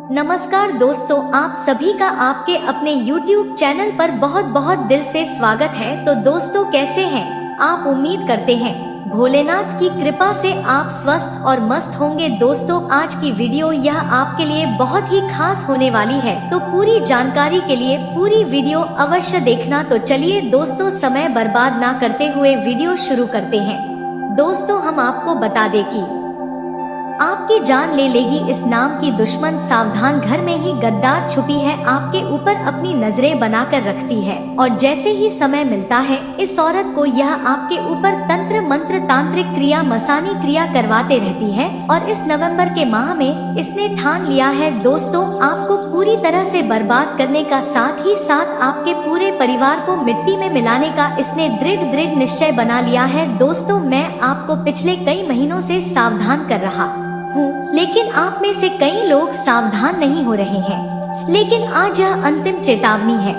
नमस्कार दोस्तों, आप सभी का आपके अपने YouTube चैनल पर बहुत बहुत दिल से स्वागत है। तो दोस्तों, कैसे हैं आप? उम्मीद करते हैं भोलेनाथ की कृपा से आप स्वस्थ और मस्त होंगे। दोस्तों, आज की वीडियो यह आपके लिए बहुत ही खास होने वाली है, तो पूरी जानकारी के लिए पूरी वीडियो अवश्य देखना। तो चलिए दोस्तों, समय बर्बाद ना करते हुए वीडियो शुरू करते हैं। दोस्तों, हम आपको बता दें कि आपकी जान ले लेगी इस नाम की दुश्मन, सावधान, घर में ही गद्दार छुपी है, आपके ऊपर अपनी नजरें बनाकर रखती है। और जैसे ही समय मिलता है इस औरत को यह आपके ऊपर तंत्र मंत्र, तांत्रिक क्रिया, मसानी क्रिया करवाते रहती है। और इस नवंबर के माह में इसने ठान लिया है दोस्तों आपको पूरी तरह से बर्बाद करने का, साथ ही साथ आपके पूरे परिवार को मिट्टी में मिलाने का इसने दृढ़ निश्चय बना लिया है। दोस्तों, मैं आपको पिछले कई महीनों से सावधान कर रहा हूँ, लेकिन आप में से कई लोग सावधान नहीं हो रहे हैं। लेकिन आज यह अंतिम चेतावनी है,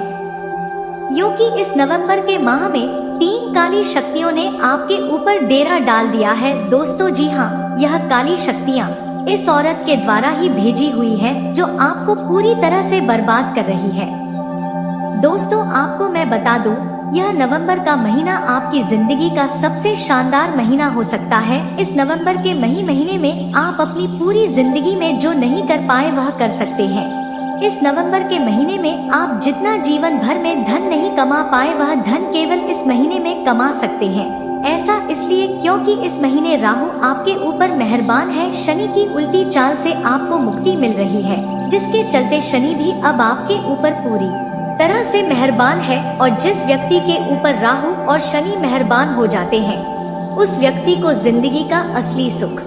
क्योंकि इस नवंबर के माह में 3 काली शक्तियों ने आपके ऊपर डेरा डाल दिया है। दोस्तों, जी हाँ, यह काली शक्तियाँ इस औरत के द्वारा ही भेजी हुई है, जो आपको पूरी तरह से बर्बाद कर रही है। दोस्तों, आपको मैं बता दूं, यह नवंबर का महीना आपकी जिंदगी का सबसे शानदार महीना हो सकता है। इस नवंबर के महीने में आप अपनी पूरी जिंदगी में जो नहीं कर पाए वह कर सकते हैं। इस नवंबर के महीने में आप जितना जीवन भर में धन नहीं कमा पाए वह धन केवल इस महीने में कमा सकते हैं। ऐसा इसलिए क्योंकि इस महीने राहु आपके ऊपर मेहरबान है। शनि की उल्टी चाल से आपको मुक्ति मिल रही है, जिसके चलते शनि भी अब आपके ऊपर पूरी तरह से मेहरबान है। और जिस व्यक्ति के ऊपर राहु और शनि मेहरबान हो जाते हैं, उस व्यक्ति को जिंदगी का असली सुख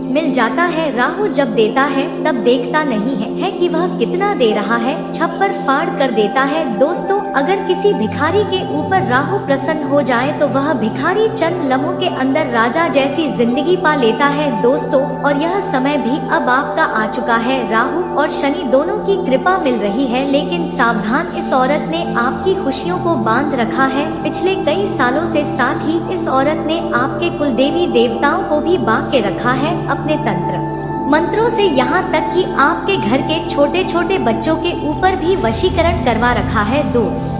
मिल जाता है। राहु जब देता है तब देखता नहीं है कि वह कितना दे रहा है, छप्पर फाड़ कर देता है। दोस्तों, अगर किसी भिखारी के ऊपर राहु प्रसन्न हो जाए तो वह भिखारी चंद लम्हों के अंदर राजा जैसी जिंदगी पा लेता है। दोस्तों, और यह समय भी अब आपका आ चुका है। राहु और शनि दोनों की कृपा मिल रही है, लेकिन सावधान, इस औरत ने आपकी खुशियों को बांध रखा है पिछले कई सालों से। साथ ही इस औरत ने आपके कुल देवी देवताओं को भी बांध के रखा है अपने तंत्र मंत्रों से, यहाँ तक कि आपके घर के छोटे छोटे बच्चों के ऊपर भी वशीकरण करवा रखा है। दोस्त,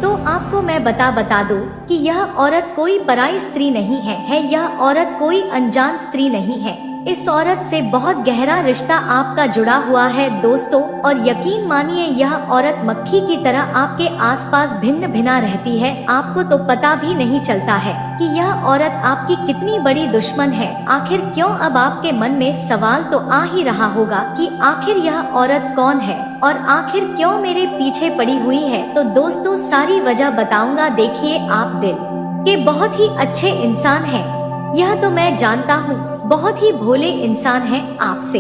तो आपको मैं बता दूं कि यह औरत कोई पराई स्त्री नहीं है, यह औरत कोई अनजान स्त्री नहीं है। इस औरत से बहुत गहरा रिश्ता आपका जुड़ा हुआ है दोस्तों, और यकीन मानिए यह औरत मक्खी की तरह आपके आसपास भिन्न भिना रहती है। आपको तो पता भी नहीं चलता है कि यह औरत आपकी कितनी बड़ी दुश्मन है। आखिर क्यों? अब आपके मन में सवाल तो आ ही रहा होगा कि आखिर यह औरत कौन है और आखिर क्यों मेरे पीछे पड़ी हुई है। तो दोस्तों, सारी वजह बताऊंगा। देखिए, आप दिल के बहुत ही अच्छे इंसान हैं, यह तो मैं जानता हूँ, बहुत ही भोले इंसान हैं। आपसे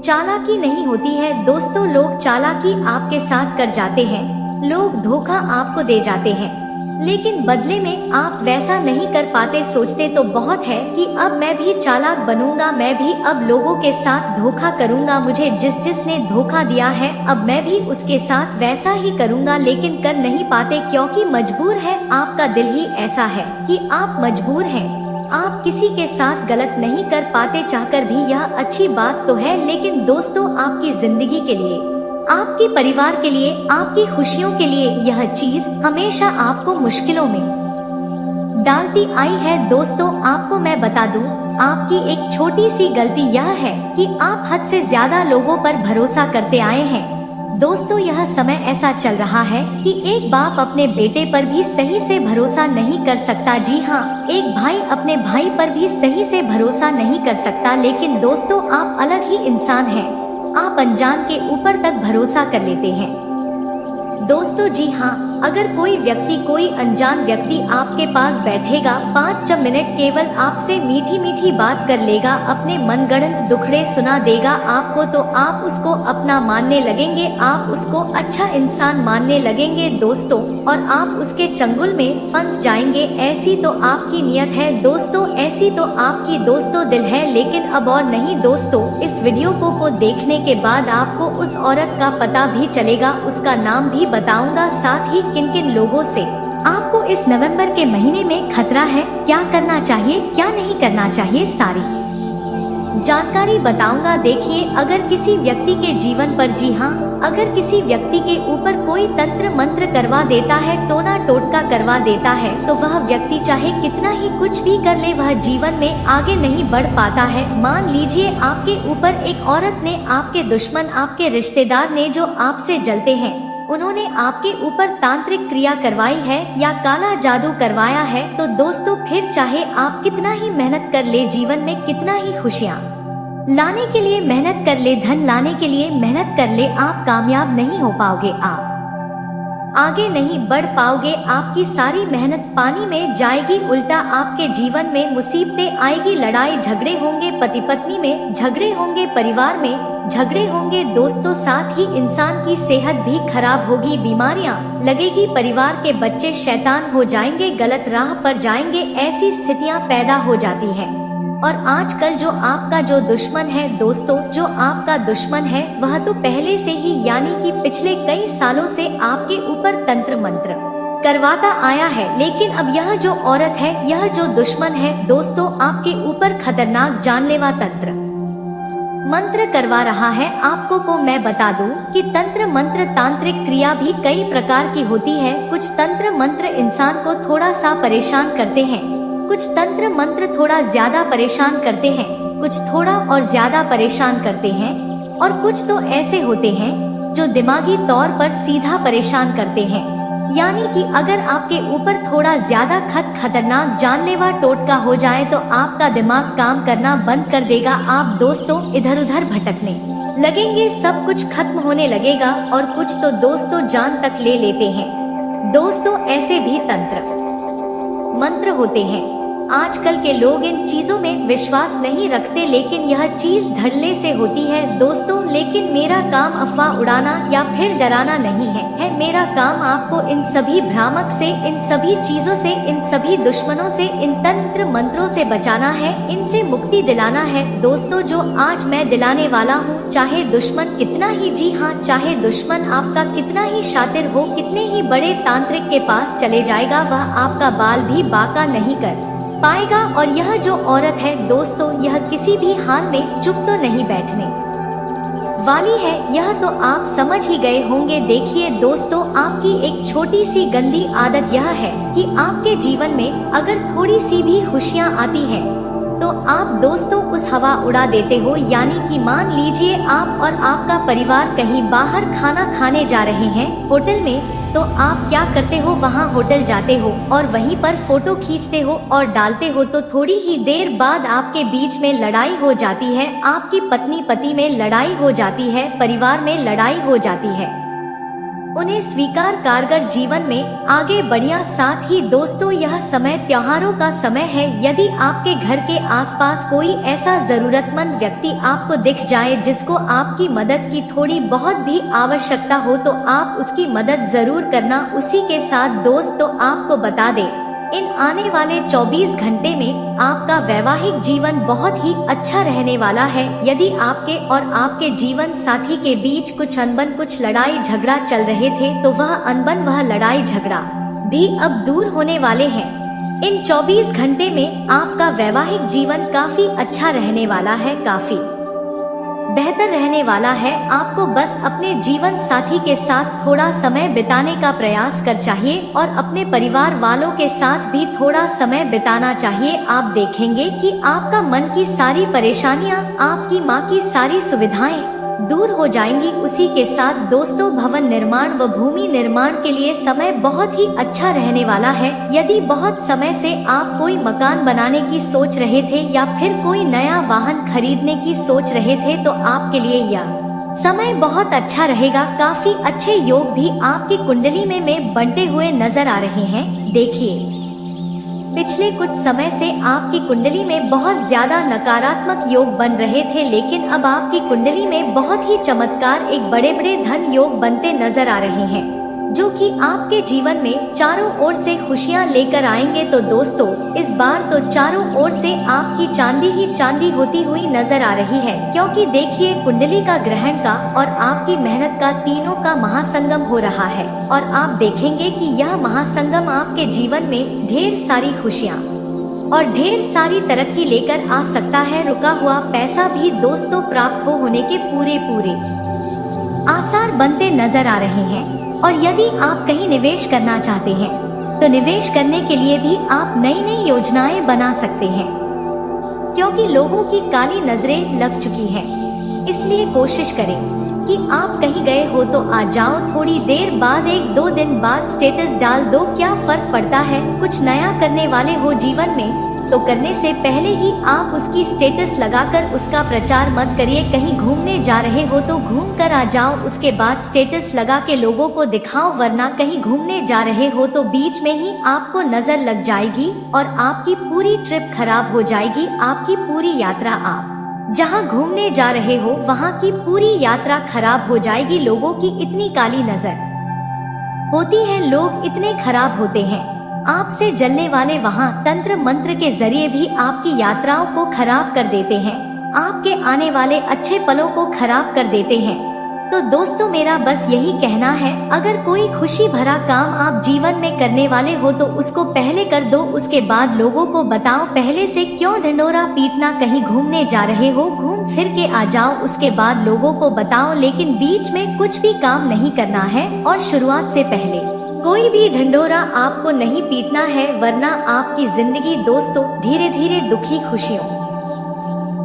चालाकी नहीं होती है दोस्तों। लोग चालाकी आपके साथ कर जाते हैं, लोग धोखा आपको दे जाते हैं, लेकिन बदले में आप वैसा नहीं कर पाते। सोचते तो बहुत है कि अब मैं भी चालाक बनूंगा, मैं भी अब लोगों के साथ धोखा करूंगा, मुझे जिसने धोखा दिया है अब मैं भी उसके साथ वैसा ही करूंगा, लेकिन कर नहीं पाते क्योंकि मजबूर है। आपका दिल ही ऐसा है कि आप मजबूर हैं, आप किसी के साथ गलत नहीं कर पाते चाहकर भी। यह अच्छी बात तो है, लेकिन दोस्तों, आपकी जिंदगी के लिए, आपके परिवार के लिए, आपकी खुशियों के लिए यह चीज हमेशा आपको मुश्किलों में डालती आई है। दोस्तों, आपको मैं बता दूं, आपकी एक छोटी सी गलती यह है कि आप हद से ज्यादा लोगों पर भरोसा करते आए हैं। दोस्तों, यह समय ऐसा चल रहा है कि एक बाप अपने बेटे पर भी सही से भरोसा नहीं कर सकता। जी हाँ, एक भाई अपने भाई पर भी सही से भरोसा नहीं कर सकता। लेकिन दोस्तों, आप अलग ही इंसान हैं, आप अनजान के ऊपर तक भरोसा कर लेते हैं। दोस्तों, जी हाँ, अगर कोई व्यक्ति, कोई अनजान व्यक्ति आपके पास बैठेगा, 5 मिनट केवल आपसे मीठी मीठी बात कर लेगा, अपने मनगढ़ंत दुखड़े सुना देगा आपको, तो आप उसको अपना मानने लगेंगे, आप उसको अच्छा इंसान मानने लगेंगे दोस्तों, और आप उसके चंगुल में फंस जाएंगे। ऐसी तो आपकी नियत है दोस्तों, ऐसी तो आपकी दोस्तों दिल है। लेकिन अब और नहीं दोस्तों, इस वीडियो को देखने के बाद आपको उस औरत का पता भी चलेगा, उसका नाम भी बताऊंगा, साथ ही किन किन लोगों से आपको इस नवंबर के महीने में खतरा है, क्या करना चाहिए, क्या नहीं करना चाहिए, सारी जानकारी बताऊंगा। देखिए, अगर किसी व्यक्ति के जीवन पर, जी हाँ, अगर किसी व्यक्ति के ऊपर कोई तंत्र मंत्र करवा देता है, टोना टोटका करवा देता है, तो वह व्यक्ति चाहे कितना ही कुछ भी कर ले, वह जीवन में आगे नहीं बढ़ पाता है। मान लीजिए आपके ऊपर एक औरत ने, आपके दुश्मन, आपके रिश्तेदार ने, जो आपसे जलते हैं, उन्होंने आपके ऊपर तांत्रिक क्रिया करवाई है या काला जादू करवाया है, तो दोस्तों फिर चाहे आप कितना ही मेहनत कर ले, जीवन में कितना ही खुशियाँ लाने के लिए मेहनत कर ले, धन लाने के लिए मेहनत कर ले, आप कामयाब नहीं हो पाओगे, आप आगे नहीं बढ़ पाओगे। आपकी सारी मेहनत पानी में जाएगी, उल्टा आपके जीवन में मुसीबतें आएगी, लड़ाई झगड़े होंगे, पति पत्नी में झगड़े होंगे, परिवार में झगड़े होंगे दोस्तों, साथ ही इंसान की सेहत भी खराब होगी, बीमारियां लगेगी, परिवार के बच्चे शैतान हो जाएंगे, गलत राह पर जाएंगे, ऐसी स्थितियां पैदा हो जाती है। और आजकल जो आपका जो दुश्मन है दोस्तों, जो आपका दुश्मन है, वह तो पहले से ही, यानी कि पिछले कई सालों से आपके ऊपर तंत्र मंत्र करवाता आया है। लेकिन अब यह जो औरत है, यह जो दुश्मन है दोस्तों, आपके ऊपर खतरनाक जानलेवा तंत्र मंत्र करवा रहा है। आपको को मैं बता दूं कि तंत्र मंत्र, तांत्रिक क्रिया भी कई प्रकार की होती है। कुछ तंत्र मंत्र इंसान को थोड़ा सा परेशान करते हैं, कुछ तंत्र मंत्र थोड़ा ज्यादा परेशान करते हैं, कुछ थोड़ा और ज्यादा परेशान करते हैं, और कुछ तो ऐसे होते हैं जो दिमागी तौर पर सीधा परेशान करते हैं। यानी कि अगर आपके ऊपर थोड़ा ज्यादा खतरनाक जानलेवा टोटका हो जाए तो आपका दिमाग काम करना बंद कर देगा, आप दोस्तों इधर उधर भटकने लगेंगे, सब कुछ खत्म होने लगेगा, और कुछ तो दोस्तों जान तक ले लेते हैं। दोस्तों ऐसे भी तंत्र मंत्र होते हैं। आजकल के लोग इन चीजों में विश्वास नहीं रखते, लेकिन यह चीज धड़ल्ले से होती है दोस्तों। लेकिन मेरा काम अफवाह उड़ाना या फिर डराना नहीं है मेरा काम आपको इन सभी भ्रामक से, इन सभी चीजों से, इन सभी दुश्मनों से, इन तंत्र मंत्रों से बचाना है, इनसे मुक्ति दिलाना है दोस्तों, जो आज मैं दिलाने वाला हूँ। चाहे दुश्मन कितना ही, जी हाँ, चाहे दुश्मन आपका कितना ही शातिर हो, कितने ही बड़े तांत्रिक के पास चले जाएगा, वह आपका बाल भी बाका नहीं कर पाएगा। और यह जो औरत है दोस्तों, यह किसी भी हाल में चुप तो नहीं बैठने वाली है, यह तो आप समझ ही गए होंगे। देखिए दोस्तों, आपकी एक छोटी सी गंदी आदत यह है कि आपके जीवन में अगर थोड़ी सी भी खुशियाँ आती है तो आप दोस्तों उस हवा उड़ा देते हो। यानी कि मान लीजिए आप और आपका परिवार कहीं बाहर खाना खाने जा रहे हैं होटल में, तो आप क्या करते हो, वहाँ होटल जाते हो और वहीं पर फोटो खींचते हो और डालते हो, तो थोड़ी ही देर बाद आपके बीच में लड़ाई हो जाती है, आपकी पत्नी पति में लड़ाई हो जाती है, परिवार में लड़ाई हो जाती है। उन्हें स्वीकार कारगर जीवन में आगे बढ़िया। साथ ही दोस्तों, यह समय त्योहारों का समय है। यदि आपके घर के आसपास कोई ऐसा जरूरतमंद व्यक्ति आपको दिख जाए जिसको आपकी मदद की थोड़ी बहुत भी आवश्यकता हो, तो आप उसकी मदद जरूर करना। उसी के साथ दोस्तों आपको बता दें, इन आने वाले 24 घंटे में आपका वैवाहिक जीवन बहुत ही अच्छा रहने वाला है। यदि आपके और आपके जीवन साथी के बीच कुछ अनबन, कुछ लड़ाई झगड़ा चल रहे थे, तो वह अनबन, वह लड़ाई झगड़ा भी अब दूर होने वाले हैं। इन 24 घंटे में आपका वैवाहिक जीवन काफी अच्छा रहने वाला है, काफी बेहतर रहने वाला है। आपको बस अपने जीवन साथी के साथ थोड़ा समय बिताने का प्रयास कर चाहिए और अपने परिवार वालों के साथ भी थोड़ा समय बिताना चाहिए। आप देखेंगे कि आपका मन की सारी परेशानियां, आपकी माँ की सारी सुविधाएं दूर हो जाएंगी। उसी के साथ दोस्तों, भवन निर्माण व भूमि निर्माण के लिए समय बहुत ही अच्छा रहने वाला है। यदि बहुत समय से आप कोई मकान बनाने की सोच रहे थे या फिर कोई नया वाहन खरीदने की सोच रहे थे, तो आपके लिए यह समय बहुत अच्छा रहेगा। काफी अच्छे योग भी आपकी कुंडली में बनते हुए नजर आ रहे हैं। देखिए, पिछले कुछ समय से आपकी कुंडली में बहुत ज्यादा नकारात्मक योग बन रहे थे, लेकिन अब आपकी कुंडली में बहुत ही चमत्कार, एक बड़े बड़े धन योग बनते नजर आ रहे हैं, जो कि आपके जीवन में चारों ओर से खुशियां लेकर आएंगे। तो दोस्तों, इस बार तो चारों ओर से आपकी चांदी ही चांदी होती हुई नजर आ रही है, क्योंकि देखिए, कुंडली का, ग्रहण का और आपकी मेहनत का, तीनों का महासंगम हो रहा है। और आप देखेंगे कि यह महासंगम आपके जीवन में ढेर सारी खुशियां और ढेर सारी तरक्की लेकर आ सकता है। रुका हुआ पैसा भी दोस्तों प्राप्त होने के पूरे आसार बनते नजर आ रहे हैं। और यदि आप कहीं निवेश करना चाहते हैं तो निवेश करने के लिए भी आप नई योजनाएं बना सकते हैं, क्योंकि लोगों की काली नजरें लग चुकी हैं। इसलिए कोशिश करें कि आप कहीं गए हो तो आ जाओ, थोड़ी देर बाद 1-2 दिन बाद स्टेटस डाल दो, क्या फर्क पड़ता है। कुछ नया करने वाले हो जीवन में तो करने से पहले ही आप उसकी स्टेटस लगाकर उसका प्रचार मत करिए। कहीं घूमने जा रहे हो तो घूम कर आ जाओ, उसके बाद स्टेटस लगा के लोगों को दिखाओ, वरना कहीं घूमने जा रहे हो तो बीच में ही आपको नजर लग जाएगी और आपकी पूरी ट्रिप खराब हो जाएगी। आपकी पूरी यात्रा, आप जहां घूमने जा रहे हो वहां की पूरी यात्रा खराब हो जाएगी। लोगों की इतनी काली नजर होती है, लोग इतने खराब होते हैं। आपसे जलने वाले वहां तंत्र मंत्र के जरिए भी आपकी यात्राओं को खराब कर देते हैं, आपके आने वाले अच्छे पलों को खराब कर देते हैं। तो दोस्तों मेरा बस यही कहना है, अगर कोई खुशी भरा काम आप जीवन में करने वाले हो तो उसको पहले कर दो, उसके बाद लोगों को बताओ। पहले से क्यों ढंढोरा पीटना। कहीं घूमने जा रहे हो, घूम फिर के आ जाओ, उसके बाद लोगों को बताओ, लेकिन बीच में कुछ भी काम नहीं करना है और शुरुआत से पहले कोई भी ढंढोरा आपको नहीं पीटना है, वरना आपकी जिंदगी दोस्तों धीरे धीरे दुखी खुशियों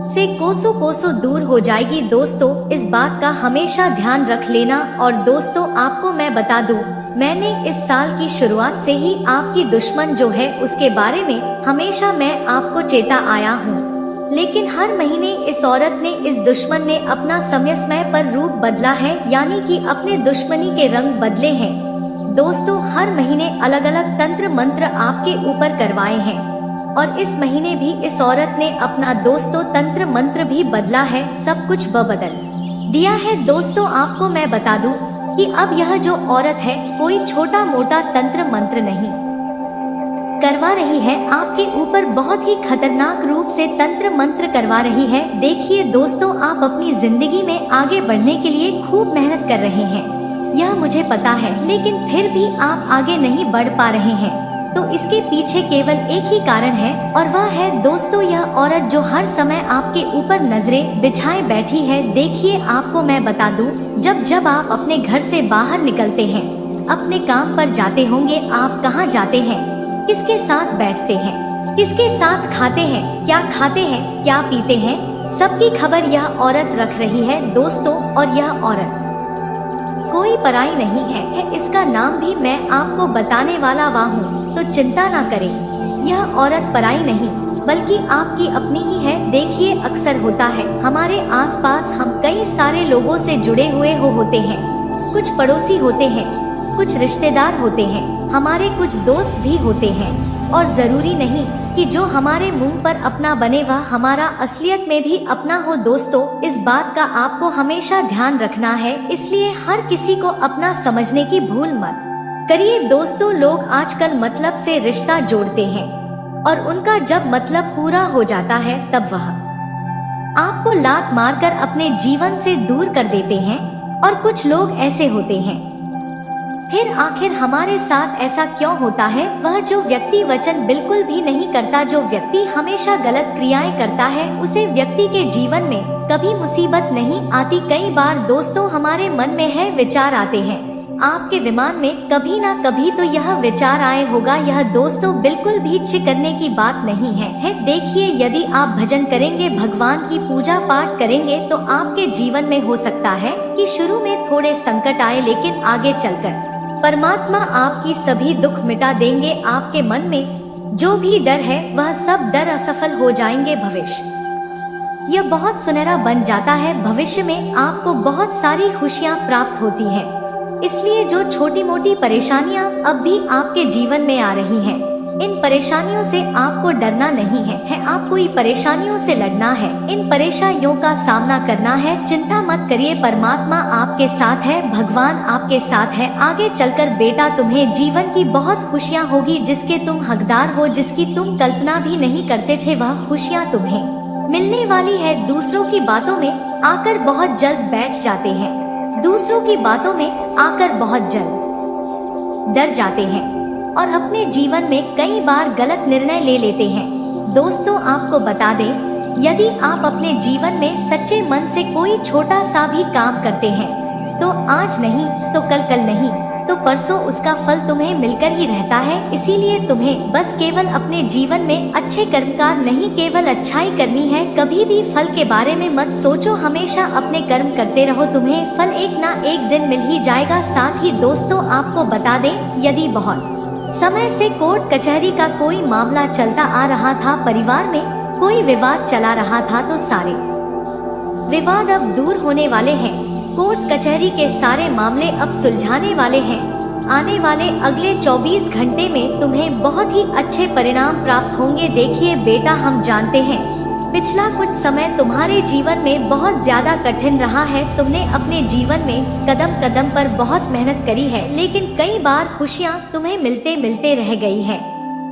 से कोसों दूर हो जाएगी। दोस्तों इस बात का हमेशा ध्यान रख लेना। और दोस्तों आपको मैं बता दूं, मैंने इस साल की शुरुआत से ही आपकी दुश्मन जो है उसके बारे में हमेशा मैं आपको चेता आया हूँ, लेकिन हर महीने इस औरत ने, इस दुश्मन ने अपना समय पर रूप बदला है, यानी कि अपने दुश्मनी के रंग बदले हैं। दोस्तों हर महीने अलग अलग तंत्र मंत्र आपके ऊपर करवाए हैं और इस महीने भी इस औरत ने अपना दोस्तों तंत्र मंत्र भी बदला है, सब कुछ बदल दिया है। दोस्तों आपको मैं बता दूं कि अब यह जो औरत है कोई छोटा मोटा तंत्र मंत्र नहीं करवा रही है, आपके ऊपर बहुत ही खतरनाक रूप से तंत्र मंत्र करवा रही है। देखिए दोस्तों, आप अपनी जिंदगी में आगे बढ़ने के लिए खूब मेहनत कर रहे हैं, यह मुझे पता है, लेकिन फिर भी आप आगे नहीं बढ़ पा रहे हैं। तो इसके पीछे केवल एक ही कारण है और वह है दोस्तों यह औरत जो हर समय आपके ऊपर नजरें बिछाए बैठी है। देखिए आपको मैं बता दूं, जब आप अपने घर से बाहर निकलते हैं, अपने काम पर जाते होंगे, आप कहाँ जाते हैं, किसके साथ बैठते हैं, किसके साथ खाते हैं, क्या खाते हैं, क्या पीते हैं, सबकी खबर यह औरत रख रही है दोस्तों। और यह औरत कोई पराई नहीं है, इसका नाम भी मैं आपको बताने वाला हूँ, तो चिंता ना करें। यह औरत पराई नहीं बल्कि आपकी अपनी ही है। देखिए अक्सर होता है हमारे आसपास, हम कई सारे लोगों से जुड़े हुए होते हैं, कुछ पड़ोसी होते हैं, कुछ रिश्तेदार होते हैं, हमारे कुछ दोस्त भी होते हैं, और जरूरी नहीं कि जो हमारे मुंह पर अपना बने वह हमारा असलियत में भी अपना हो। दोस्तों इस बात का आपको हमेशा ध्यान रखना है, इसलिए हर किसी को अपना समझने की भूल मत करिए। दोस्तों लोग आजकल मतलब से रिश्ता जोड़ते हैं और उनका जब मतलब पूरा हो जाता है तब वह आपको लात मारकर अपने जीवन से दूर कर देते हैं। और कुछ लोग ऐसे होते हैं, फिर आखिर हमारे साथ ऐसा क्यों होता है। वह जो व्यक्ति वचन बिल्कुल भी नहीं करता, जो व्यक्ति हमेशा गलत क्रियाएं करता है, उसे व्यक्ति के जीवन में कभी मुसीबत नहीं आती। कई बार दोस्तों हमारे मन में है विचार आते हैं, आपके विमान में कभी ना कभी तो यह विचार आए होगा। यह दोस्तों बिल्कुल भी करने की बात नहीं है। देखिए यदि आप भजन करेंगे, भगवान की पूजा पाठ करेंगे तो आपके जीवन में हो सकता है कि शुरू में थोड़े संकट आए, लेकिन आगे चलकर परमात्मा आपकी सभी दुख मिटा देंगे। आपके मन में जो भी डर है वह सब डर असफल हो जाएंगे। भविष्य यह बहुत सुनहरा बन जाता है। भविष्य में आपको बहुत सारी खुशियां प्राप्त होती हैं। इसलिए जो छोटी मोटी परेशानियां अब भी आपके जीवन में आ रही हैं, इन परेशानियों से आपको डरना नहीं है, आपको इन परेशानियों से लड़ना है, इन परेशानियों का सामना करना है। चिंता मत करिए, परमात्मा आपके साथ है, भगवान आपके साथ है। आगे चलकर बेटा तुम्हें जीवन की बहुत खुशियां होगी, जिसके तुम हकदार हो, जिसकी तुम कल्पना भी नहीं करते थे, वह खुशियां तुम्हें मिलने वाली है। दूसरों की बातों में आकर बहुत जल्द बैठ जाते हैं, दूसरों की बातों में आकर बहुत जल्द डर जाते हैं और अपने जीवन में कई बार गलत निर्णय ले लेते हैं। दोस्तों आपको बता दें, यदि आप अपने जीवन में सच्चे मन से कोई छोटा सा भी काम करते हैं तो आज नहीं तो कल नहीं तो परसों उसका फल तुम्हें मिलकर ही रहता है। इसीलिए तुम्हें बस केवल अपने जीवन में अच्छे कर्म का नहीं, केवल अच्छाई करनी है। कभी भी फल के बारे में मत सोचो, हमेशा अपने कर्म करते रहो, तुम्हें फल एक ना एक दिन मिल ही जाएगा। साथ ही दोस्तों आपको बता दें, यदि बहुत समय से कोर्ट कचहरी का कोई मामला चलता आ रहा था, परिवार में कोई विवाद चला रहा था, तो सारे विवाद अब दूर होने वाले हैं। कोर्ट कचहरी के सारे मामले अब सुलझाने वाले हैं। आने वाले अगले 24 घंटे में तुम्हें बहुत ही अच्छे परिणाम प्राप्त होंगे। देखिए बेटा, हम जानते हैं पिछला कुछ समय तुम्हारे जीवन में बहुत ज्यादा कठिन रहा है। तुमने अपने जीवन में कदम कदम पर बहुत मेहनत करी है, लेकिन कई बार खुशियाँ तुम्हें मिलते मिलते रह गई है।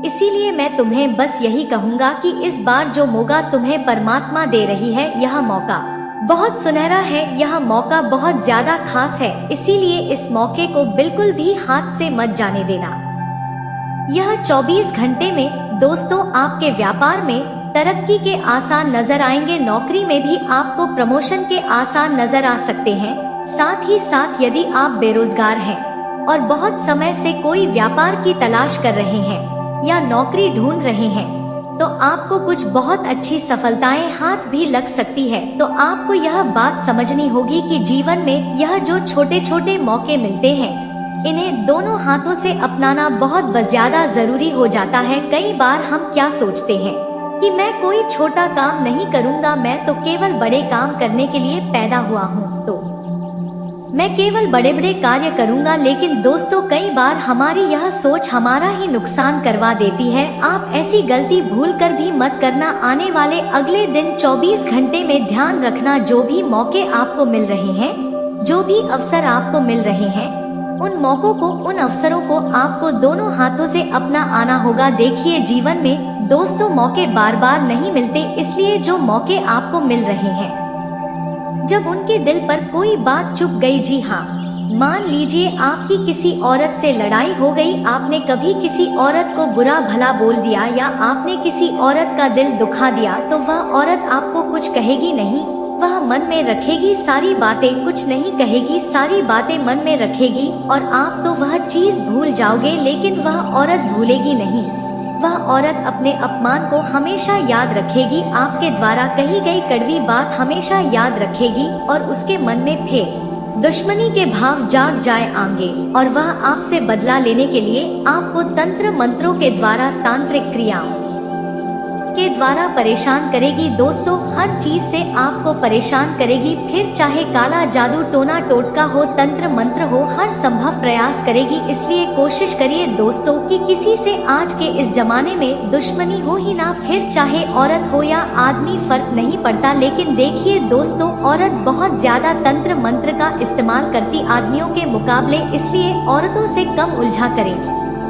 इसीलिए मैं तुम्हें बस यही कहूँगा कि इस बार जो मौका तुम्हें परमात्मा दे रही है, यह मौका बहुत सुनहरा है, यह मौका बहुत ज्यादा खास है। इसीलिए इस मौके को बिल्कुल भी हाथ से मत जाने देना। यह 24 घंटे में दोस्तों आपके व्यापार में तरक्की के आसार नजर आएंगे। नौकरी में भी आपको प्रमोशन के आसार नजर आ सकते हैं। साथ ही साथ यदि आप बेरोजगार हैं और बहुत समय से कोई व्यापार की तलाश कर रहे हैं या नौकरी ढूंढ रहे हैं, तो आपको कुछ बहुत अच्छी सफलताएं हाथ भी लग सकती है। तो आपको यह बात समझनी होगी कि जीवन में यह जो छोटे छोटे मौके मिलते हैं, इन्हें दोनों हाथों से अपनाना बहुत ज्यादा जरूरी हो जाता है। कई बार हम क्या सोचते हैं कि मैं कोई छोटा काम नहीं करूँगा, मैं तो केवल बड़े काम करने के लिए पैदा हुआ हूँ, तो मैं केवल बड़े बड़े कार्य करूंगा। लेकिन दोस्तों कई बार हमारी यह सोच हमारा ही नुकसान करवा देती है। आप ऐसी गलती भूल कर भी मत करना। आने वाले अगले दिन 24 घंटे में ध्यान रखना, जो भी मौके आपको मिल रहे हैं, जो भी अवसर आपको मिल रहे हैं, उन मौकों को, उन अवसरों को आपको दोनों हाथों से अपना आना होगा। देखिए जीवन में दोस्तों मौके बार बार नहीं मिलते, इसलिए जो मौके आपको मिल रहे हैं, जब उनके दिल पर कोई बात चुप गई, जी हाँ, मान लीजिए आपकी किसी औरत से लड़ाई हो गई, आपने कभी किसी औरत को बुरा भला बोल दिया या आपने किसी औरत का दिल दुखा दिया, तो वह औरत आपको कुछ कहेगी नहीं, वह मन में रखेगी सारी बातें, कुछ नहीं कहेगी, सारी बातें मन में रखेगी और आप तो वह चीज भूल जाओगे, लेकिन वह औरत भूलेगी नहीं। वह औरत अपने अपमान को हमेशा याद रखेगी, आपके द्वारा कही गई कड़वी बात हमेशा याद रखेगी और उसके मन में फिर दुश्मनी के भाव जाग जाए आएंगे और वह आपसे बदला लेने के लिए आपको तंत्र मंत्रों के द्वारा, तांत्रिक क्रियाओं के द्वारा परेशान करेगी। दोस्तों हर चीज से आपको परेशान करेगी, फिर चाहे काला जादू, टोना टोटका हो, तंत्र मंत्र हो, हर संभव प्रयास करेगी। इसलिए कोशिश करिए दोस्तों कि किसी से आज के इस जमाने में दुश्मनी हो ही ना, फिर चाहे औरत हो या आदमी, फर्क नहीं पड़ता। लेकिन देखिए दोस्तों, औरत बहुत ज्यादा तंत्र मंत्र का इस्तेमाल करती आदमियों के मुकाबले, इसलिए औरतों से कम उलझा करें,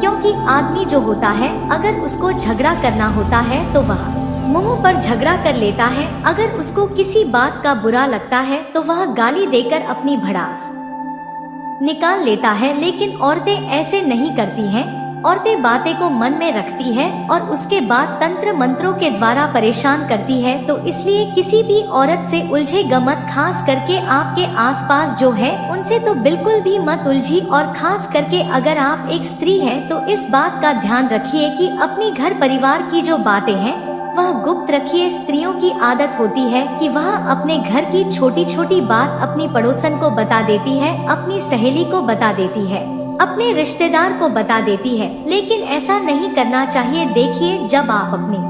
क्योंकि आदमी जो होता है, अगर उसको झगड़ा करना होता है तो वह मुंह पर झगड़ा कर लेता है। अगर उसको किसी बात का बुरा लगता है तो वह गाली देकर अपनी भड़ास निकाल लेता है। लेकिन औरतें ऐसे नहीं करती हैं। औरतें बातें को मन में रखती है और उसके बाद तंत्र मंत्रों के द्वारा परेशान करती है। तो इसलिए किसी भी औरत से उलझेगा मत, खास करके आपके आसपास जो है उनसे तो बिल्कुल भी मत उलझी। और खास करके अगर आप एक स्त्री हैं तो इस बात का ध्यान रखिए कि अपनी घर परिवार की जो बातें हैं वह गुप्त रखिए। स्त्रियों की आदत होती है कि वह अपने घर की छोटी छोटी बात अपनी पड़ोसन को बता देती है, अपनी सहेली को बता देती है, अपने रिश्तेदार को बता देती है, लेकिन ऐसा नहीं करना चाहिए। देखिए जब आप अपनी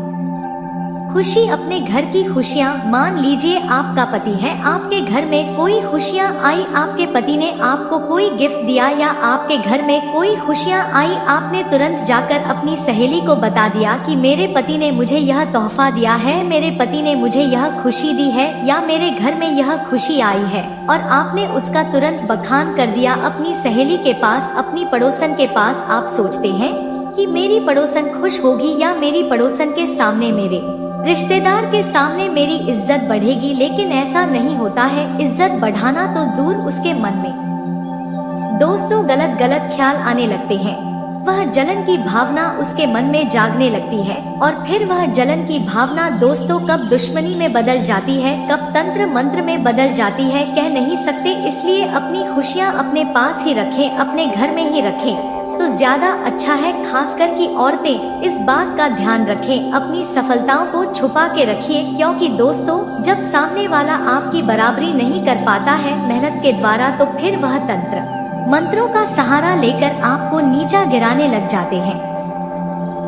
खुशी, अपने घर की खुशियाँ, मान लीजिए आपका पति है, आपके घर में कोई खुशियाँ आई, आपके पति ने आपको कोई गिफ्ट दिया या आपके घर में कोई खुशियाँ आई, आपने तुरंत जाकर अपनी सहेली को बता दिया कि मेरे पति ने मुझे यह तोहफा दिया है, मेरे पति ने मुझे यह खुशी दी है या मेरे घर में यह खुशी आई है, और आपने उसका तुरंत बखान कर दिया अपनी सहेली के पास, अपनी पड़ोसन के पास। आप सोचते हैं कि मेरी पड़ोसन खुश होगी या मेरी पड़ोसन के सामने, मेरे रिश्तेदार के सामने मेरी इज्जत बढ़ेगी, लेकिन ऐसा नहीं होता है। इज्जत बढ़ाना तो दूर, उसके मन में दोस्तों गलत गलत ख्याल आने लगते हैं। वह जलन की भावना उसके मन में जागने लगती है और फिर वह जलन की भावना दोस्तों कब दुश्मनी में बदल जाती है, कब तंत्र मंत्र में बदल जाती है, कह नहीं सकते। इसलिए अपनी खुशियाँ अपने पास ही रखें, अपने घर में ही रखें तो ज्यादा अच्छा है। खासकर कि औरतें इस बात का ध्यान रखें, अपनी सफलताओं को छुपा के रखिए, क्योंकि दोस्तों जब सामने वाला आपकी बराबरी नहीं कर पाता है मेहनत के द्वारा, तो फिर वह तंत्र मंत्रों का सहारा लेकर आपको नीचा गिराने लग जाते हैं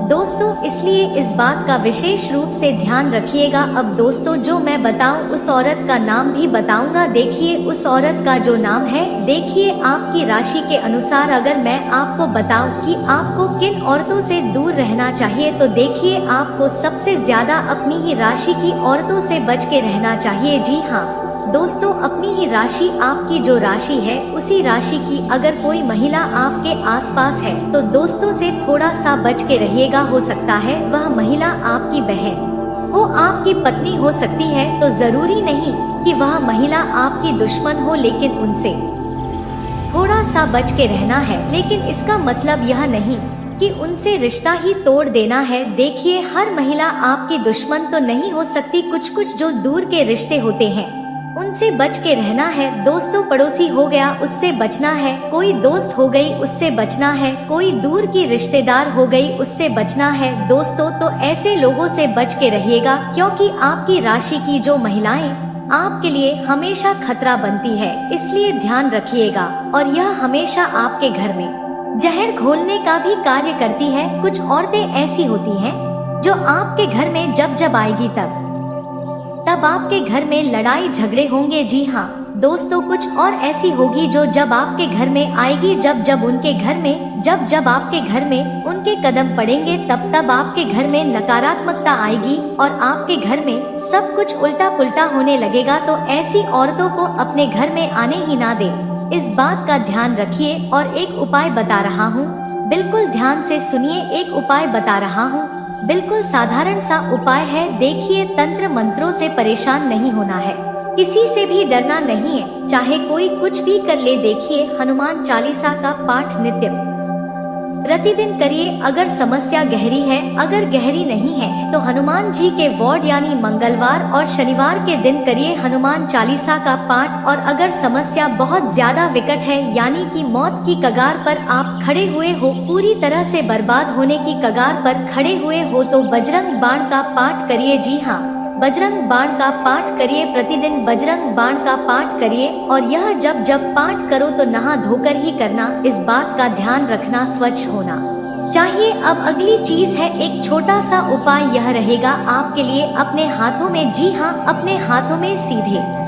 दोस्तों। इसलिए इस बात का विशेष रूप से ध्यान रखिएगा। अब दोस्तों जो मैं बताऊं उस औरत का नाम भी बताऊंगा। देखिए उस औरत का जो नाम है, देखिए आपकी राशि के अनुसार अगर मैं आपको बताऊं कि आपको किन औरतों से दूर रहना चाहिए, तो देखिए आपको सबसे ज्यादा अपनी ही राशि की औरतों से बच के रहना चाहिए। जी हाँ दोस्तों, अपनी ही राशि, आपकी जो राशि है उसी राशि की अगर कोई महिला आपके आसपास है तो दोस्तों से थोड़ा सा बच के रहिएगा। हो सकता है वह महिला आपकी बहन हो, आपकी पत्नी हो सकती है, तो जरूरी नहीं कि वह महिला आपकी दुश्मन हो, लेकिन उनसे थोड़ा सा बच के रहना है। लेकिन इसका मतलब यह नहीं कि उनसे रिश्ता ही तोड़ देना है। देखिए हर महिला आपकी दुश्मन तो नहीं हो सकती, कुछ कुछ जो दूर के रिश्ते होते हैं उनसे बच के रहना है दोस्तों। पड़ोसी हो गया उससे बचना है, कोई दोस्त हो गई उससे बचना है, कोई दूर की रिश्तेदार हो गई उससे बचना है दोस्तों। तो ऐसे लोगों से बच के रहिएगा, क्योंकि आपकी राशि की जो महिलाएं आपके लिए हमेशा खतरा बनती है, इसलिए ध्यान रखिएगा। और यह हमेशा आपके घर में जहर घोलने का भी कार्य करती है। कुछ औरतें ऐसी होती हैं जो आपके घर में जब जब आएगी तब आपके घर में लड़ाई झगड़े होंगे। जी हाँ दोस्तों, कुछ और ऐसी होगी जो जब आपके घर में आएगी, जब जब आपके घर में उनके कदम पड़ेंगे, तब आपके घर में नकारात्मकता आएगी और आपके घर में सब कुछ उल्टा पुल्टा होने लगेगा। तो ऐसी औरतों को अपने घर में आने ही ना दे, इस बात का ध्यान रखिए। और एक उपाय बता रहा हूँ, बिल्कुल ध्यान से सुनिए। एक उपाय बता रहा हूँ, बिल्कुल साधारण सा उपाय है। देखिए तंत्र मंत्रों से परेशान नहीं होना है, किसी से भी डरना नहीं है, चाहे कोई कुछ भी कर ले। देखिए हनुमान चालीसा का पाठ नित्य प्रतिदिन करिए। अगर समस्या गहरी है, अगर गहरी नहीं है तो हनुमान जी के वार्ड यानी मंगलवार और शनिवार के दिन करिए हनुमान चालीसा का पाठ। और अगर समस्या बहुत ज्यादा विकट है, यानी कि मौत की कगार पर आप खड़े हुए हो, पूरी तरह से बर्बाद होने की कगार पर खड़े हुए हो, तो बजरंग बाण का पाठ करिए। जी हाँ बजरंग बाण का पाठ करिए, प्रतिदिन बजरंग बाण का पाठ करिए। और यह जब जब पाठ करो तो नहा धोकर ही करना, इस बात का ध्यान रखना, स्वच्छ होना चाहिए। अब अगली चीज है, एक छोटा सा उपाय यह रहेगा आपके लिए। अपने हाथों में, जी हाँ अपने हाथों में सीधे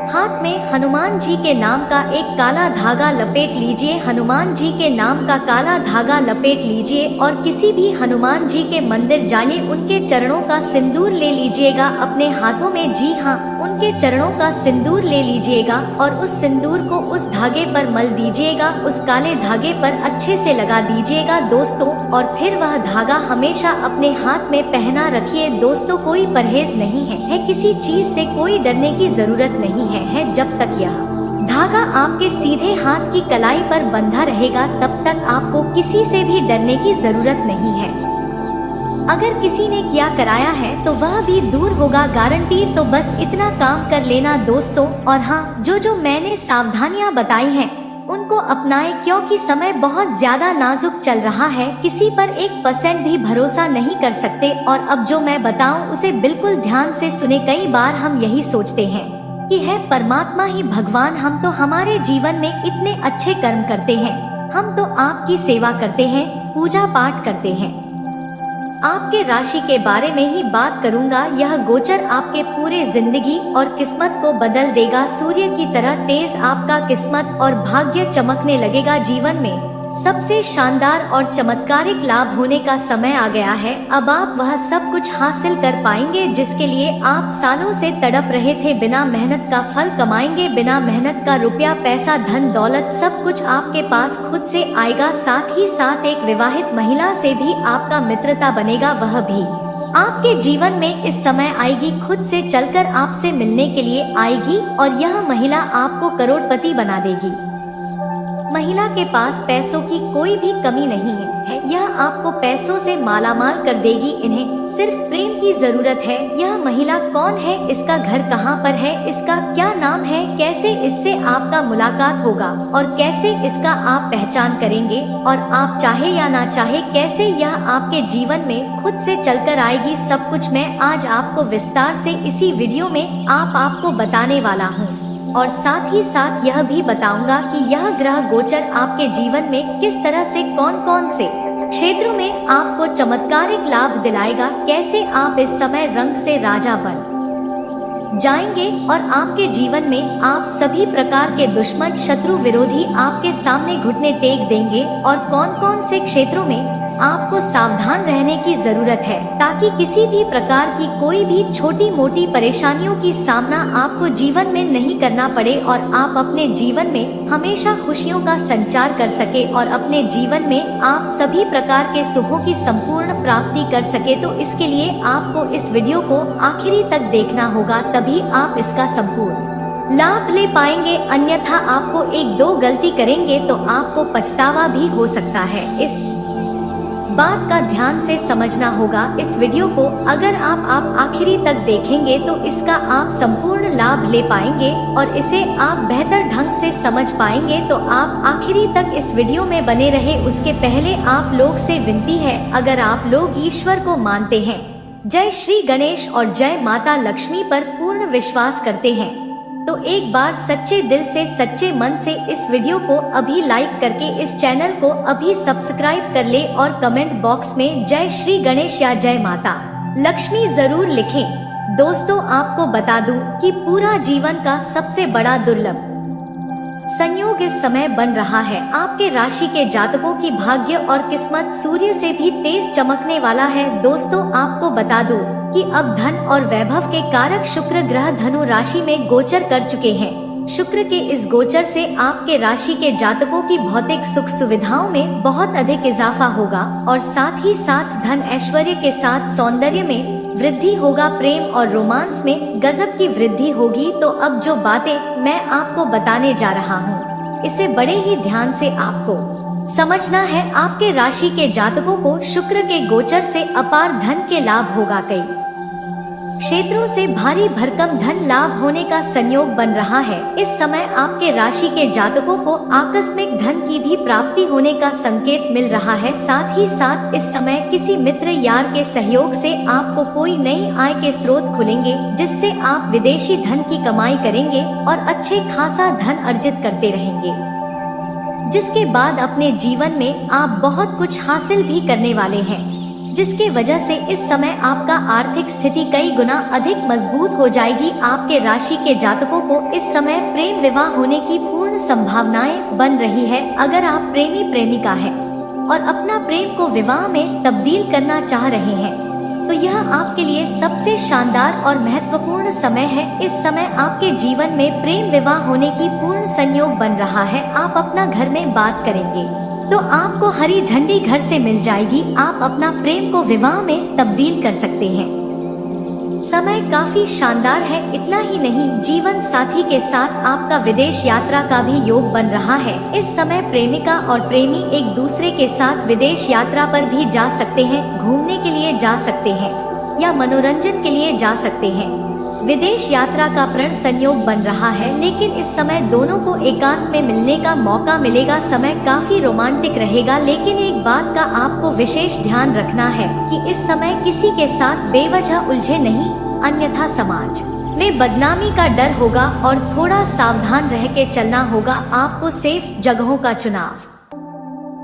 हाथ में हनुमान जी के नाम का एक काला धागा लपेट लीजिए। हनुमान जी के नाम का काला धागा लपेट लीजिए और किसी भी हनुमान जी के मंदिर जाइए, उनके चरणों का सिंदूर ले लीजिएगा अपने हाथों में। जी हाँ उनके चरणों का सिंदूर ले लीजिएगा और उस सिंदूर को उस धागे पर मल दीजिएगा, उस काले धागे पर अच्छे से लगा दीजिएगा दोस्तों। और फिर वह धागा हमेशा अपने हाथ में पहना रखिए दोस्तों। कोई परहेज नहीं है किसी चीज से कोई डरने की जरूरत नहीं है। जब तक यह धागा आपके सीधे हाथ की कलाई पर बंधा रहेगा, तब तक आपको किसी से भी डरने की जरूरत नहीं है। अगर किसी ने क्या कराया है तो वह भी दूर होगा गारंटीड। तो बस इतना काम कर लेना दोस्तों। और हाँ, जो मैंने सावधानियां बताई हैं उनको अपनाएं, क्योंकि समय बहुत ज्यादा नाजुक चल रहा है, किसी पर 1% भी भरोसा नहीं कर सकते। और अब जो मैं बताऊं उसे बिल्कुल ध्यान से सुने। कई बार हम यही सोचते हैं कि है परमात्मा ही भगवान, हम तो हमारे जीवन में इतने अच्छे कर्म करते हैं, हम तो आपकी सेवा करते हैं, पूजा पाठ करते हैं। आपके राशि के बारे में ही बात करूंगा। यह गोचर आपके पूरे जिंदगी और किस्मत को बदल देगा। सूर्य की तरह तेज आपका किस्मत और भाग्य चमकने लगेगा। जीवन में सबसे शानदार और चमत्कारिक लाभ होने का समय आ गया है। अब आप वह सब कुछ हासिल कर पाएंगे जिसके लिए आप सालों से तड़प रहे थे। बिना मेहनत का फल कमाएंगे, बिना मेहनत का रुपया, पैसा, धन दौलत सब कुछ आपके पास खुद से आएगा। साथ ही साथ एक विवाहित महिला से भी आपका मित्रता बनेगा, वह भी आपके जीवन में इस समय आएगी, खुद से चलकर आपसे मिलने के लिए आएगी और यह महिला आपको करोड़पति बना देगी। महिला के पास पैसों की कोई भी कमी नहीं है। यह आपको पैसों से मालामाल कर देगी। इन्हें सिर्फ प्रेम की जरूरत है। यह महिला कौन है, इसका घर कहाँ पर है, इसका क्या नाम है, कैसे इससे आपका मुलाकात होगा और कैसे इसका आप पहचान करेंगे, और आप चाहे या ना चाहे कैसे यह आपके जीवन में खुद से चलकर आएगी, सब कुछ मैं आज आपको विस्तार से इसी वीडियो में आपको बताने वाला हूँ। और साथ ही साथ यह भी बताऊंगा कि यह ग्रह गोचर आपके जीवन में किस तरह से कौन कौन से क्षेत्रों में आपको चमत्कारिक लाभ दिलाएगा, कैसे आप इस समय रंग से राजा बन जाएंगे और आपके जीवन में आप सभी प्रकार के दुश्मन, शत्रु, विरोधी आपके सामने घुटने टेक देंगे, और कौन कौन से क्षेत्रों में आपको सावधान रहने की जरूरत है ताकि किसी भी प्रकार की कोई भी छोटी मोटी परेशानियों की सामना आपको जीवन में नहीं करना पड़े और आप अपने जीवन में हमेशा खुशियों का संचार कर सके और अपने जीवन में आप सभी प्रकार के सुखों की संपूर्ण प्राप्ति कर सके। तो इसके लिए आपको इस वीडियो को आखिरी तक देखना होगा, तभी आप इसका संपूर्ण लाभ ले पाएंगे। अन्यथा आपको एक दो गलती करेंगे तो आपको पछतावा भी हो सकता है। इस बात का ध्यान से समझना होगा। इस वीडियो को अगर आप आखिरी तक देखेंगे तो इसका आप संपूर्ण लाभ ले पाएंगे और इसे आप बेहतर ढंग से समझ पाएंगे। तो आप आखिरी तक इस वीडियो में बने रहे। उसके पहले आप लोग से विनती है, अगर आप लोग ईश्वर को मानते हैं, जय श्री गणेश और जय माता लक्ष्मी पर पूर्ण विश्वास करते हैं, तो एक बार सच्चे दिल से सच्चे मन से इस वीडियो को अभी लाइक करके इस चैनल को अभी सब्सक्राइब कर ले और कमेंट बॉक्स में जय श्री गणेश या जय माता लक्ष्मी जरूर लिखें। दोस्तों, आपको बता दूं कि पूरा जीवन का सबसे बड़ा दुर्लभ संयोग इस समय बन रहा है। आपके राशि के जातकों की भाग्य और किस्मत सूर्य से भी तेज चमकने वाला है। दोस्तों, आपको बता दूं कि अब धन और वैभव के कारक शुक्र ग्रह धनु राशि में गोचर कर चुके हैं। शुक्र के इस गोचर से आपके राशि के जातकों की भौतिक सुख सुविधाओं में बहुत अधिक इजाफा होगा और साथ ही साथ धन ऐश्वर्य के साथ सौंदर्य में वृद्धि होगा। प्रेम और रोमांस में गजब की वृद्धि होगी। तो अब जो बातें मैं आपको बताने जा रहा हूँ, इसे बड़े ही ध्यान से आपको समझना है। आपके राशि के जातकों को शुक्र के गोचर से अपार धन के लाभ होगा। कई क्षेत्रों से भारी भरकम धन लाभ होने का संयोग बन रहा है। इस समय आपके राशि के जातकों को आकस्मिक धन की भी प्राप्ति होने का संकेत मिल रहा है। साथ ही साथ इस समय किसी मित्र यार के सहयोग से आपको कोई नई आय के स्रोत खुलेंगे, जिससे आप विदेशी धन की कमाई करेंगे और अच्छे खासा धन अर्जित करते रहेंगे, जिसके बाद अपने जीवन में आप बहुत कुछ हासिल भी करने वाले हैं, जिसके वजह से इस समय आपका आर्थिक स्थिति कई गुना अधिक मजबूत हो जाएगी। आपके राशि के जातकों को इस समय प्रेम विवाह होने की पूर्ण संभावनाएं बन रही है। अगर आप प्रेमी प्रेमिका हैं और अपना प्रेम को विवाह में तब्दील करना चाह रहे हैं, तो यह आपके लिए सबसे शानदार और महत्वपूर्ण समय है। इस समय आपके जीवन में प्रेम विवाह होने की पूर्ण संयोग बन रहा है। आप अपना घर में बात करेंगे तो आपको हरी झंडी घर से मिल जाएगी। आप अपना प्रेम को विवाह में तब्दील कर सकते हैं। समय काफी शानदार है। इतना ही नहीं, जीवन साथी के साथ आपका विदेश यात्रा का भी योग बन रहा है। इस समय प्रेमिका और प्रेमी एक दूसरे के साथ विदेश यात्रा पर भी जा सकते हैं, घूमने के लिए जा सकते हैं या मनोरंजन के लिए जा सकते हैं। विदेश यात्रा का प्रण संयोग बन रहा है, लेकिन इस समय दोनों को एकांत में मिलने का मौका मिलेगा। समय काफी रोमांटिक रहेगा, लेकिन एक बात का आपको विशेष ध्यान रखना है कि इस समय किसी के साथ बेवजह उलझे नहीं, अन्यथा समाज में बदनामी का डर होगा और थोड़ा सावधान रह के चलना होगा। आपको सेफ जगहों का चुनाव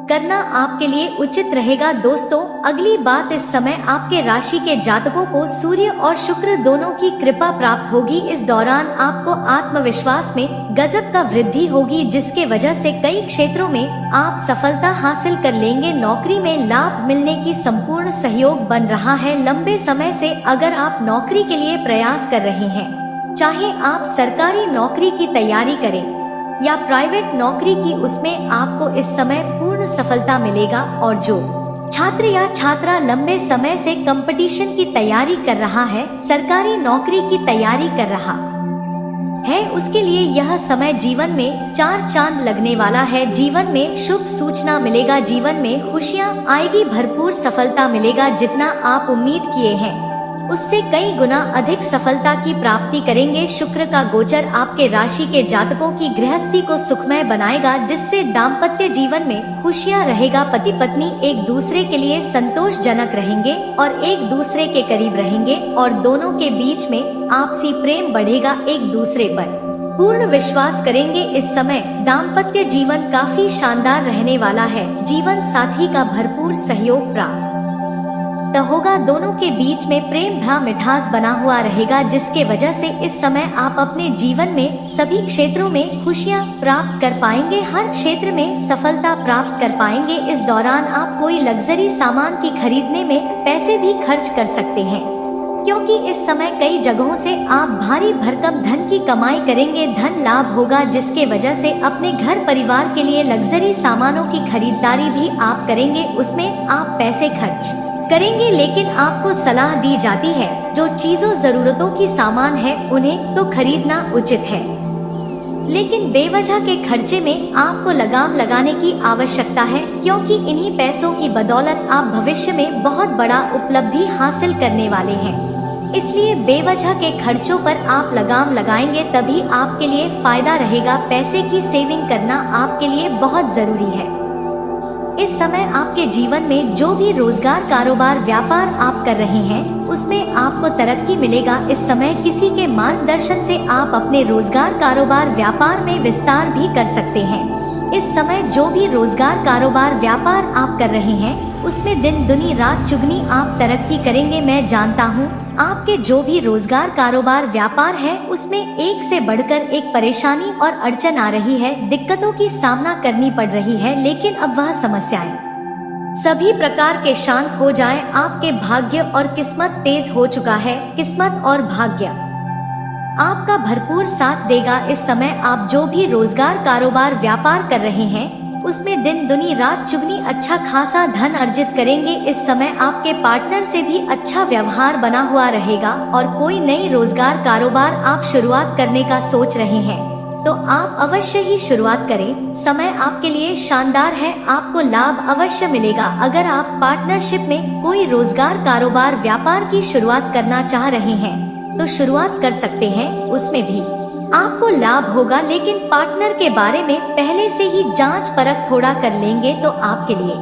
करना आपके लिए उचित रहेगा। दोस्तों, अगली बात, इस समय आपके राशि के जातकों को सूर्य और शुक्र दोनों की कृपा प्राप्त होगी। इस दौरान आपको आत्मविश्वास में गजब का वृद्धि होगी, जिसके वजह से कई क्षेत्रों में आप सफलता हासिल कर लेंगे। नौकरी में लाभ मिलने की संपूर्ण सहयोग बन रहा है। लंबे समय से अगर आप नौकरी के लिए प्रयास कर रहे हैं, चाहे आप सरकारी नौकरी की तैयारी करें या प्राइवेट नौकरी की, उसमें आपको इस समय पूर्ण सफलता मिलेगा। और जो छात्र या छात्रा लंबे समय से कंपटीशन की तैयारी कर रहा है, सरकारी नौकरी की तैयारी कर रहा है उसके लिए यह समय जीवन में 4 चांद लगने वाला है। जीवन में शुभ सूचना मिलेगा, जीवन में खुशियाँ आएगी, भरपूर सफलता मिलेगा। जितना आप उम्मीद किए हैं उससे कई गुना अधिक सफलता की प्राप्ति करेंगे। शुक्र का गोचर आपके राशि के जातकों की गृहस्थी को सुखमय बनाएगा, जिससे दाम्पत्य जीवन में खुशियां रहेगा। पति पत्नी एक दूसरे के लिए संतोषजनक रहेंगे और एक दूसरे के करीब रहेंगे और दोनों के बीच में आपसी प्रेम बढ़ेगा, एक दूसरे पर पूर्ण विश्वास करेंगे। इस समय दाम्पत्य जीवन काफी शानदार रहने वाला है। जीवन साथी का भरपूर सहयोग प्राप्त होगा, दोनों के बीच में प्रेम भरा मिठास बना हुआ रहेगा, जिसके वजह से इस समय आप अपने जीवन में सभी क्षेत्रों में खुशियां प्राप्त कर पाएंगे, हर क्षेत्र में सफलता प्राप्त कर पाएंगे। इस दौरान आप कोई लग्जरी सामान की खरीदने में पैसे भी खर्च कर सकते हैं, क्योंकि इस समय कई जगहों से आप भारी भरकम धन की कमाई करेंगे, धन लाभ होगा, जिसके वजह से अपने घर परिवार के लिए लग्जरी सामानों की खरीदारी भी आप करेंगे, उसमें आप पैसे खर्च करेंगे। लेकिन आपको सलाह दी जाती है जो चीजों जरूरतों की सामान है उन्हें तो खरीदना उचित है, लेकिन बेवजह के खर्चे में आपको लगाम लगाने की आवश्यकता है, क्योंकि इन्हीं पैसों की बदौलत आप भविष्य में बहुत बड़ा उपलब्धि हासिल करने वाले हैं। इसलिए बेवजह के खर्चों पर आप लगाम लगाएंगे तभी आपके लिए फायदा रहेगा। पैसे की सेविंग करना आपके लिए बहुत जरूरी है। इस समय आपके जीवन में जो भी रोजगार कारोबार व्यापार आप कर रहे हैं उसमें आपको तरक्की मिलेगा। इस समय किसी के मार्गदर्शन से आप अपने रोजगार कारोबार व्यापार में विस्तार भी कर सकते हैं। इस समय जो भी रोजगार कारोबार व्यापार आप कर रहे हैं उसमें दिन दुनी रात चुगनी आप तरक्की करेंगे। मैं जानता हूँ आपके जो भी रोजगार कारोबार व्यापार है उसमें एक से बढ़कर एक परेशानी और अड़चन आ रही है, दिक्कतों की सामना करनी पड़ रही है, लेकिन अब वह समस्याएं सभी प्रकार के शांत हो जाएं। आपके भाग्य और किस्मत तेज हो चुका है, किस्मत और भाग्य आपका भरपूर साथ देगा। इस समय आप जो भी रोजगार कारोबार व्यापार कर रहे हैं उसमें दिन दुनी रात चुगनी अच्छा खासा धन अर्जित करेंगे। इस समय आपके पार्टनर से भी अच्छा व्यवहार बना हुआ रहेगा और कोई नई रोजगार कारोबार आप शुरुआत करने का सोच रहे हैं तो आप अवश्य ही शुरुआत करें। समय आपके लिए शानदार है, आपको लाभ अवश्य मिलेगा। अगर आप पार्टनरशिप में कोई रोजगार कारोबार व्यापार की शुरुआत करना चाह रहे हैं तो शुरुआत कर सकते हैं, उसमें भी आपको लाभ होगा, लेकिन पार्टनर के बारे में पहले से ही जांच परख थोड़ा कर लेंगे तो आपके लिए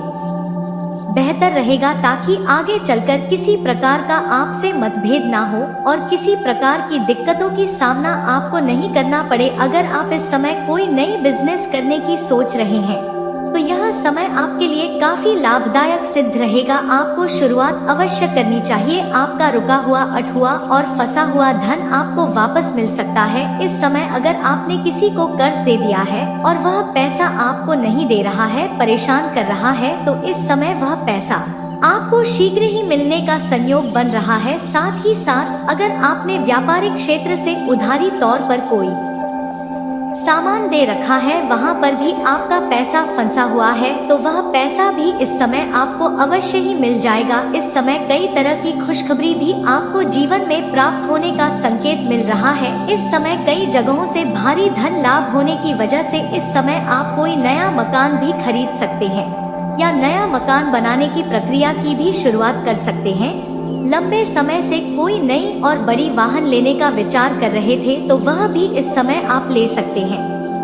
बेहतर रहेगा, ताकि आगे चलकर किसी प्रकार का आपसे मतभेद ना हो और किसी प्रकार की दिक्कतों की सामना आपको नहीं करना पड़े। अगर आप इस समय कोई नई बिजनेस करने की सोच रहे हैं तो यह समय आपके लिए काफी लाभदायक सिद्ध रहेगा। आपको शुरुआत अवश्य करनी चाहिए। आपका रुका हुआ अटहुआ और फंसा हुआ धन आपको वापस मिल सकता है। इस समय अगर आपने किसी को कर्ज दे दिया है और वह पैसा आपको नहीं दे रहा है, परेशान कर रहा है, तो इस समय वह पैसा आपको शीघ्र ही मिलने का संयोग बन रहा है। साथ ही साथ अगर आपने व्यापारिक क्षेत्र से उधारी तौर पर कोई सामान दे रखा है, वहाँ पर भी आपका पैसा फंसा हुआ है, तो वह पैसा भी इस समय आपको अवश्य ही मिल जाएगा। इस समय कई तरह की खुशखबरी भी आपको जीवन में प्राप्त होने का संकेत मिल रहा है। इस समय कई जगहों से भारी धन लाभ होने की वजह से इस समय आप कोई नया मकान भी खरीद सकते हैं या नया मकान बनाने की प्रक्रिया की भी शुरुआत कर सकते हैं। लंबे समय से कोई नई और बड़ी वाहन लेने का विचार कर रहे थे तो वह भी इस समय आप ले सकते हैं।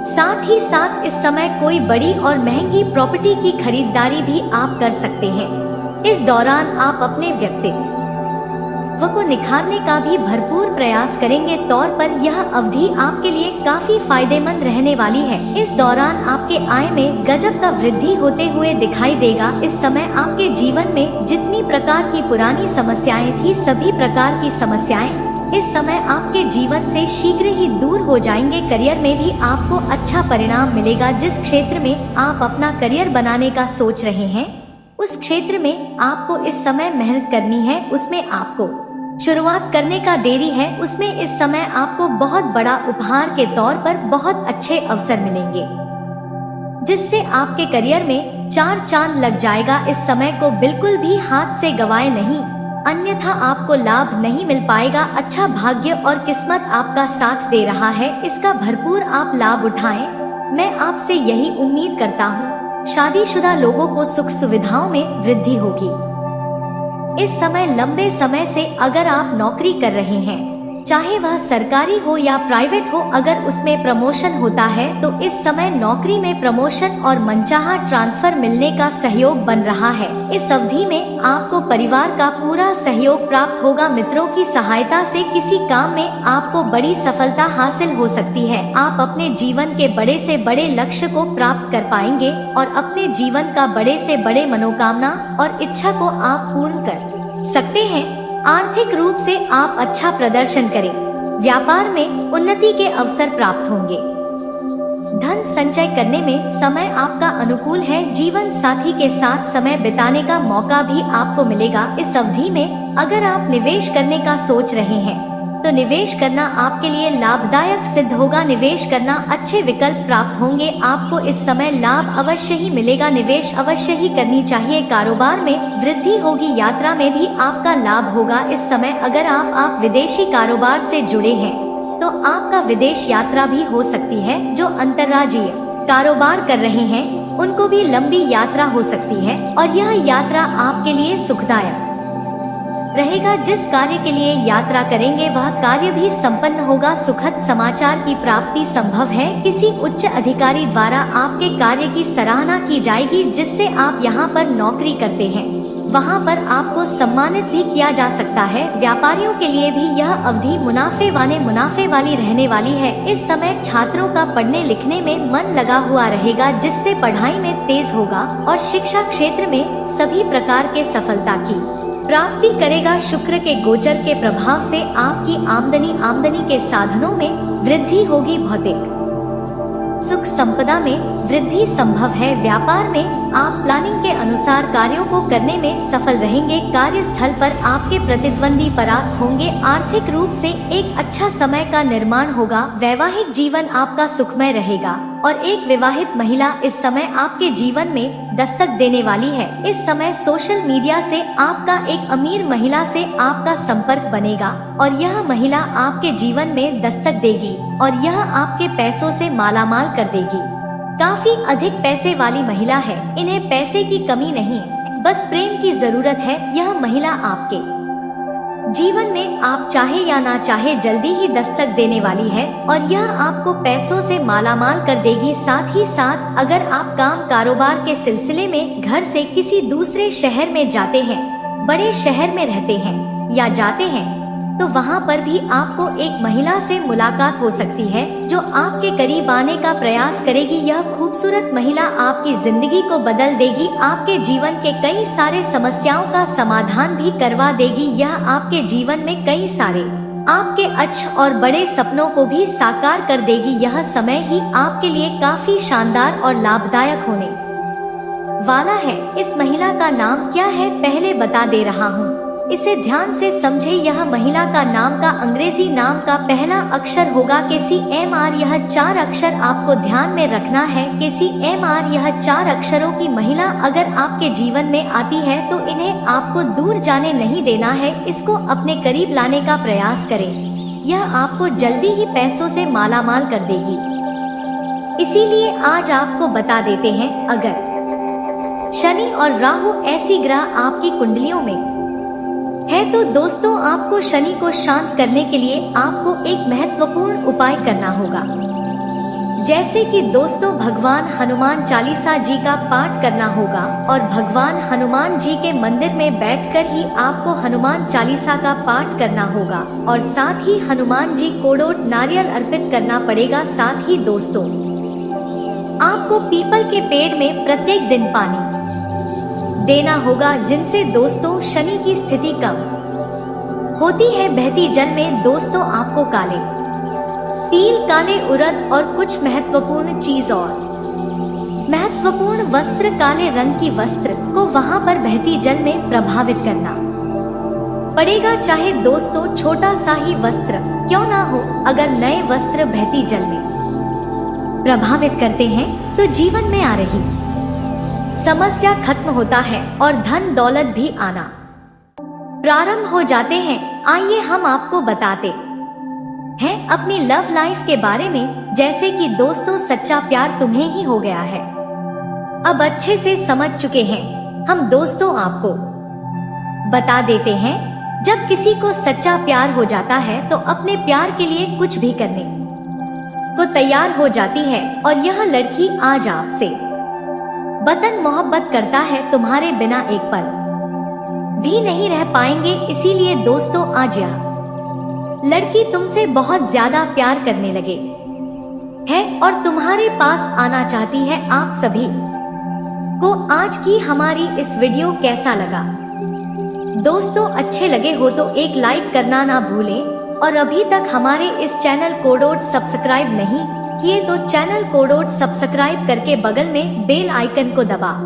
साथ ही साथ इस समय कोई बड़ी और महंगी प्रॉपर्टी की खरीदारी भी आप कर सकते हैं। इस दौरान आप अपने व्यक्तित्व को निखारने का भी भरपूर प्रयास करेंगे। तौर पर यह अवधि आपके लिए काफी फायदेमंद रहने वाली है। इस दौरान आपके आय में गजब का वृद्धि होते हुए दिखाई देगा। इस समय आपके जीवन में जितनी प्रकार की पुरानी समस्याएं थी, सभी प्रकार की समस्याएं इस समय आपके जीवन से शीघ्र ही दूर हो जाएंगे। करियर में भी आपको अच्छा परिणाम मिलेगा। जिस क्षेत्र में आप अपना करियर बनाने का सोच रहे हैं उस क्षेत्र में आपको इस समय मेहनत करनी है। उसमें आपको शुरुआत करने का देरी है, उसमें इस समय आपको बहुत बड़ा उपहार के तौर पर बहुत अच्छे अवसर मिलेंगे, जिससे आपके करियर में 4 चांद लग जाएगा। इस समय को बिल्कुल भी हाथ से गवाए नहीं। अन्यथा आपको लाभ नहीं मिल पाएगा। अच्छा भाग्य और किस्मत आपका साथ दे रहा है, इसका भरपूर आप लाभ उठाएं। मैं आपसे यही उम्मीद करता हूँ। शादीशुदा लोगों को सुख सुविधाओं में वृद्धि होगी। इस समय लंबे समय से अगर आप नौकरी कर रहे हैं, चाहे वह सरकारी हो या प्राइवेट हो, अगर उसमें प्रमोशन होता है तो इस समय नौकरी में प्रमोशन और मनचाहा ट्रांसफर मिलने का सहयोग बन रहा है। इस अवधि में आपको परिवार का पूरा सहयोग प्राप्त होगा। मित्रों की सहायता से किसी काम में आपको बड़ी सफलता हासिल हो सकती है। आप अपने जीवन के बड़े से बड़े लक्ष्य को प्राप्त कर पाएंगे और अपने जीवन का बड़े से बड़े मनोकामना और इच्छा को आप पूर्ण कर सकते हैं। आर्थिक रूप से आप अच्छा प्रदर्शन करें। व्यापार में उन्नति के अवसर प्राप्त होंगे। धन संचय करने में समय आपका अनुकूल है। जीवन साथी के साथ समय बिताने का मौका भी आपको मिलेगा। इस अवधि में अगर आप निवेश करने का सोच रहे हैं तो निवेश करना आपके लिए लाभदायक सिद्ध होगा। निवेश करना अच्छे विकल्प प्राप्त होंगे। आपको इस समय लाभ अवश्य ही मिलेगा। निवेश अवश्य ही करनी चाहिए। कारोबार में वृद्धि होगी। यात्रा में भी आपका लाभ होगा। इस समय अगर आप विदेशी कारोबार से जुड़े हैं तो आपका विदेश यात्रा भी हो सकती है। जो अंतर्राज्यीय कारोबार कर रहे हैं उनको भी लंबी यात्रा हो सकती है और यह यात्रा आपके लिए सुखदायक रहेगा। जिस कार्य के लिए यात्रा करेंगे वह कार्य भी संपन्न होगा। सुखद समाचार की प्राप्ति संभव है। किसी उच्च अधिकारी द्वारा आपके कार्य की सराहना की जाएगी। जिससे आप यहाँ पर नौकरी करते हैं वहाँ पर आपको सम्मानित भी किया जा सकता है। व्यापारियों के लिए भी यह अवधि मुनाफे वाली रहने वाली है। इस समय छात्रों का पढ़ने लिखने में मन लगा हुआ रहेगा, जिससे पढ़ाई में तेज होगा और शिक्षा क्षेत्र में सभी प्रकार के सफलता की प्राप्ति करेगा। शुक्र के गोचर के प्रभाव से आपकी आमदनी के साधनों में वृद्धि होगी। भौतिक सुख संपदा में वृद्धि संभव है। व्यापार में आप प्लानिंग के अनुसार कार्यों को करने में सफल रहेंगे। कार्यस्थल पर आपके प्रतिद्वंदी परास्त होंगे। आर्थिक रूप से एक अच्छा समय का निर्माण होगा। वैवाहिक जीवन आपका सुखमय रहेगा और एक विवाहित महिला इस समय आपके जीवन में दस्तक देने वाली है। इस समय सोशल मीडिया से आपका एक अमीर महिला से आपका संपर्क बनेगा और यह महिला आपके जीवन में दस्तक देगी और यह आपके पैसों से मालामाल कर देगी। काफी अधिक पैसे वाली महिला है। इन्हें पैसे की कमी नहीं है, बस प्रेम की जरूरत है। यह महिला आपके जीवन में आप चाहे या ना चाहे जल्दी ही दस्तक देने वाली है और यह आपको पैसों से मालामाल कर देगी। साथ ही साथ अगर आप काम कारोबार के सिलसिले में घर से किसी दूसरे शहर में जाते हैं, बड़े शहर में रहते हैं या जाते हैं तो वहाँ पर भी आपको एक महिला से मुलाकात हो सकती है जो आपके करीब आने का प्रयास करेगी। यह खूबसूरत महिला आपकी जिंदगी को बदल देगी। आपके जीवन के कई सारे समस्याओं का समाधान भी करवा देगी। यह आपके जीवन में कई सारे आपके अच्छे और बड़े सपनों को भी साकार कर देगी। यह समय ही आपके लिए काफी शानदार और लाभदायक होने वाला है। इस महिला का नाम क्या है पहले बता दे रहा हूँ, इसे ध्यान से समझे। यह महिला का नाम का अंग्रेजी नाम का पहला अक्षर होगा KCMR। यह 4 अक्षर आपको ध्यान में रखना है। KCMR यह 4 अक्षरों की महिला अगर आपके जीवन में आती है तो इन्हें आपको दूर जाने नहीं देना है। इसको अपने करीब लाने का प्रयास करें। यह आपको जल्दी ही पैसों से मालामाल कर देगी। इसीलिए आज आपको बता देते हैं, अगर शनि और राहु ऐसी ग्रह आपकी कुंडलियों में है तो दोस्तों आपको शनि को शांत करने के लिए आपको एक महत्वपूर्ण उपाय करना होगा। जैसे कि दोस्तों भगवान हनुमान चालीसा जी का पाठ करना होगा और भगवान हनुमान जी के मंदिर में बैठकर ही आपको हनुमान चालीसा का पाठ करना होगा और साथ ही हनुमान जी को नारियल अर्पित करना पड़ेगा। साथ ही दोस्तों आपको पीपल के पेड़ में प्रत्येक दिन पानी देना होगा, जिनसे दोस्तों शनि की स्थिति कम होती है। बहती जल में दोस्तों आपको काले तिल, काले उड़द और कुछ महत्वपूर्ण चीज और महत्वपूर्ण वस्त्र, काले रंग की वस्त्र को वहां पर बहती जल में प्रभावित करना पड़ेगा। चाहे दोस्तों छोटा सा ही वस्त्र क्यों ना हो, अगर नए वस्त्र बहती जल में प्रभावित करते हैं तो जीवन में आ रही समस्या खत्म होता है और धन दौलत भी आना प्रारंभ हो जाते हैं। आइए हम आपको बताते हैं अपनी लव लाइफ के बारे में, जैसे कि दोस्तों सच्चा प्यार तुम्हें ही हो गया है। अब अच्छे से समझ चुके हैं हम दोस्तों, आपको बता देते हैं जब किसी को सच्चा प्यार हो जाता है तो अपने प्यार के लिए कुछ भी करने को तैयार हो जाती है। और यह लड़की आज आपसे वतन मोहब्बत करता है, तुम्हारे बिना एक पल भी नहीं रह पाएंगे। इसीलिए दोस्तों आज यह लड़की तुमसे बहुत ज्यादा प्यार करने लगे है और तुम्हारे पास आना चाहती है। आप सभी को आज की हमारी इस वीडियो कैसा लगा दोस्तों? अच्छे लगे हो तो एक लाइक करना ना भूलें, और अभी तक हमारे इस चैनल को सब्सक्राइब नहीं किए तो चैनल को सब्सक्राइब करके बगल में बेल आइकन को दबा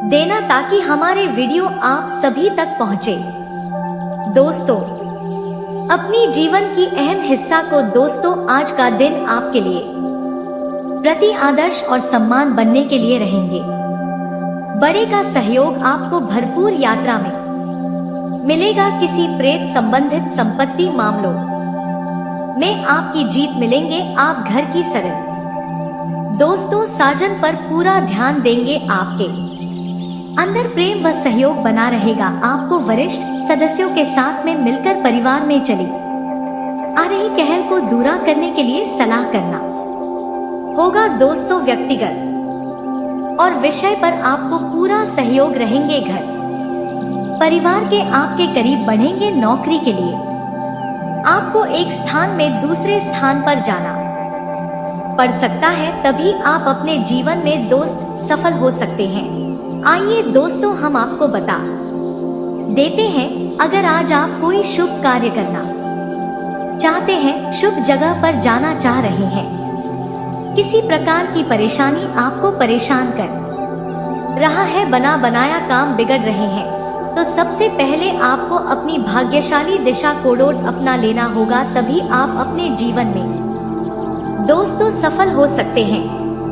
देना, ताकि हमारे वीडियो आप सभी तक पहुंचे। दोस्तों अपनी जीवन की अहम हिस्सा को दोस्तों आज का दिन आपके लिए प्रति आदर्श और सम्मान बनने के लिए रहेंगे। बड़े का सहयोग आपको भरपूर यात्रा में मिलेगा। किसी प्रेत संबंधित संपत्ति मामलों में आपकी जीत मिलेंगे। आप घर की सरल दोस्तों साजन पर पूरा ध्यान देंगे। आपके अंदर प्रेम व सहयोग बना रहेगा। आपको वरिष्ठ सदस्यों के साथ में मिलकर परिवार में चली आ रही कहल को दूर करने के लिए सलाह करना होगा। दोस्तों व्यक्तिगत और विषय पर आपको पूरा सहयोग रहेंगे। घर परिवार के आपके करीब बढ़ेंगे। नौकरी के लिए आपको एक स्थान में दूसरे स्थान पर जाना पड़ सकता है, तभी आप अपने जीवन में दोस्त सफल हो सकते हैं। आइए दोस्तों हम आपको बता देते हैं, अगर आज आप कोई शुभ कार्य करना चाहते हैं, शुभ जगह पर जाना चाह रहे हैं, किसी प्रकार की परेशानी आपको परेशान कर रहा है, बना बनाया काम बिगड़ रहे हैं, तो सबसे पहले आपको अपनी भाग्यशाली दिशा को अपना लेना होगा, तभी आप अपने जीवन में दोस्तों सफल हो सकते हैं।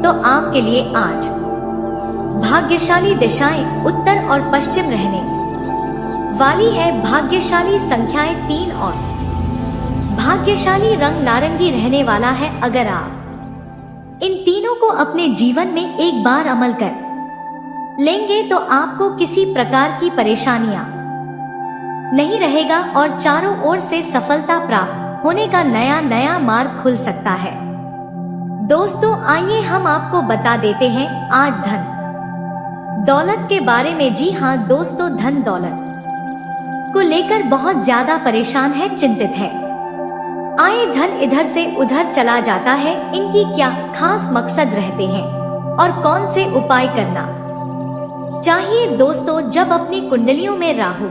तो आपके लिए आज भाग्यशाली दिशाएं उत्तर और पश्चिम रहने वाली है। भाग्यशाली संख्याएं 3 और भाग्यशाली रंग नारंगी रहने वाला है। अगर आप इन तीनों को अपने जीवन में एक बार अमल कर लेंगे तो आपको किसी प्रकार की परेशानियां नहीं रहेगा और चारों ओर से सफलता प्राप्त होने का नया नया मार्ग खुल सकता है। दोस्तों आइए हम आपको बता देते हैं आज धन दौलत के बारे में। जी हाँ दोस्तों, धन दौलत को लेकर बहुत ज्यादा परेशान है, चिंतित है। आए धन इधर से उधर चला जाता है। इनकी क्या खास मकसद रहते हैं और कौन से उपाय करना चाहिए? दोस्तों जब अपनी कुंडलियों में राहु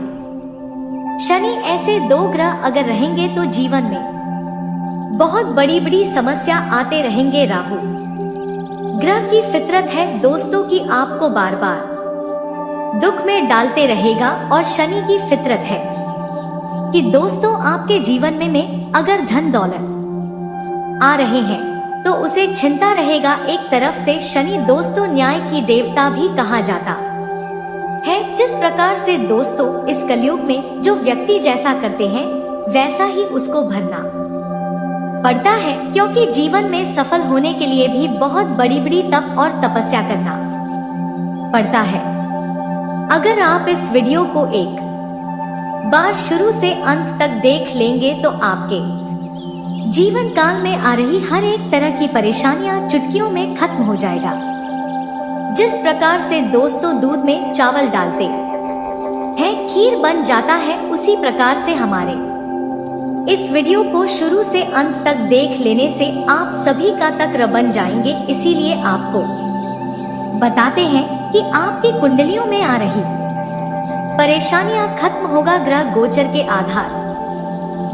शनि ऐसे 2 ग्रह अगर रहेंगे तो जीवन में बहुत बड़ी बड़ी समस्या आते रहेंगे। राहु ग्रह की फितरत है दोस्तों कि आपको बार बार दुख में डालते रहेगा, और शनि की फितरत है कि दोस्तों आपके जीवन में अगर धन दौलत आ रहे हैं तो उसे छिनता रहेगा। एक तरफ से शनि दोस्तों न्याय की देवता भी कहा जाता है। जिस प्रकार से दोस्तों इस कलयुग में जो व्यक्ति जैसा करते हैं वैसा ही उसको भरना पड़ता है, क्योंकि जीवन में सफल होने के लिए भी बहुत बड़ी बड़ी तप और तपस्या करना पड़ता है। अगर आप इस वीडियो को एक बार शुरू से अंत तक देख लेंगे तो आपके जीवन काल में आ रही हर एक तरह की परेशानियां चुटकियों में खत्म हो जाएगा। जिस प्रकार से दोस्तों दूध में चावल डालते हैं खीर बन जाता है, उसी प्रकार से हमारे इस वीडियो को शुरू से अंत तक देख लेने से आप सभी का तक्र बन जाएंगे। इसीलिए आपको बताते हैं कि आपकी कुंडलियों में आ रही परेशानियां खत्म होगा ग्रह गोचर के आधार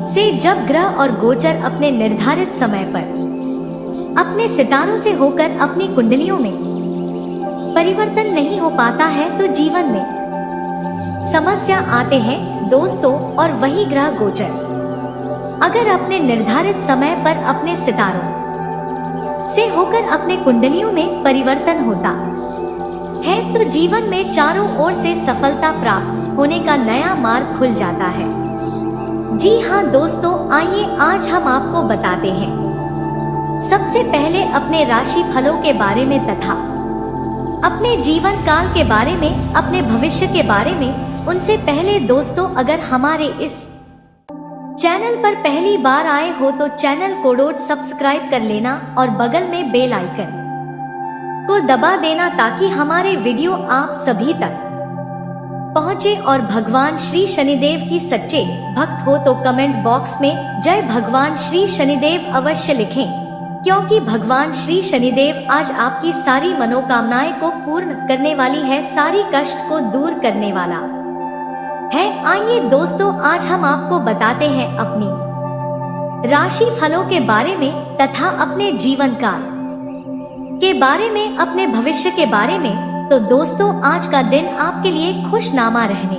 से। जब ग्रह और गोचर अपने निर्धारित समय पर अपने सितारों से होकर अपनी कुंडलियों में परिवर्तन नहीं हो पाता है तो जीवन में समस्या आते हैं दोस्तों। और वही ग्रह गोचर अगर अपने निर्धारित समय पर अपने सितारों से होकर अपने कुंडलियों में परिवर्तन होता है तो जीवन में चारों ओर से सफलता प्राप्त होने का नया मार्ग खुल जाता है। जी हाँ दोस्तों, आइए आज हम आपको बताते हैं सबसे पहले अपने राशि फलों के बारे में तथा अपने जीवन काल के बारे में, अपने भविष्य के बारे में। उनसे पहले दोस्तों, अगर हमारे इस चैनल पर पहली बार आए हो तो चैनल को सब्सक्राइब कर लेना और बगल में बेल आइकन को दबा देना ताकि हमारे वीडियो आप सभी तक पहुंचे। और भगवान श्री शनिदेव की सच्चे भक्त हो तो कमेंट बॉक्स में जय भगवान श्री शनिदेव अवश्य लिखें, क्योंकि भगवान श्री शनिदेव आज आपकी सारी मनोकामनाएं को पूर्ण करने वाली है, सारी कष्ट को दूर करने वाला है। आइए दोस्तों, आज हम आपको बताते हैं अपनी राशि फलों के बारे में तथा अपने जीवन काल के बारे में, अपने भविष्य के बारे में। तो दोस्तों, आज का दिन आपके लिए खुशनामा रहने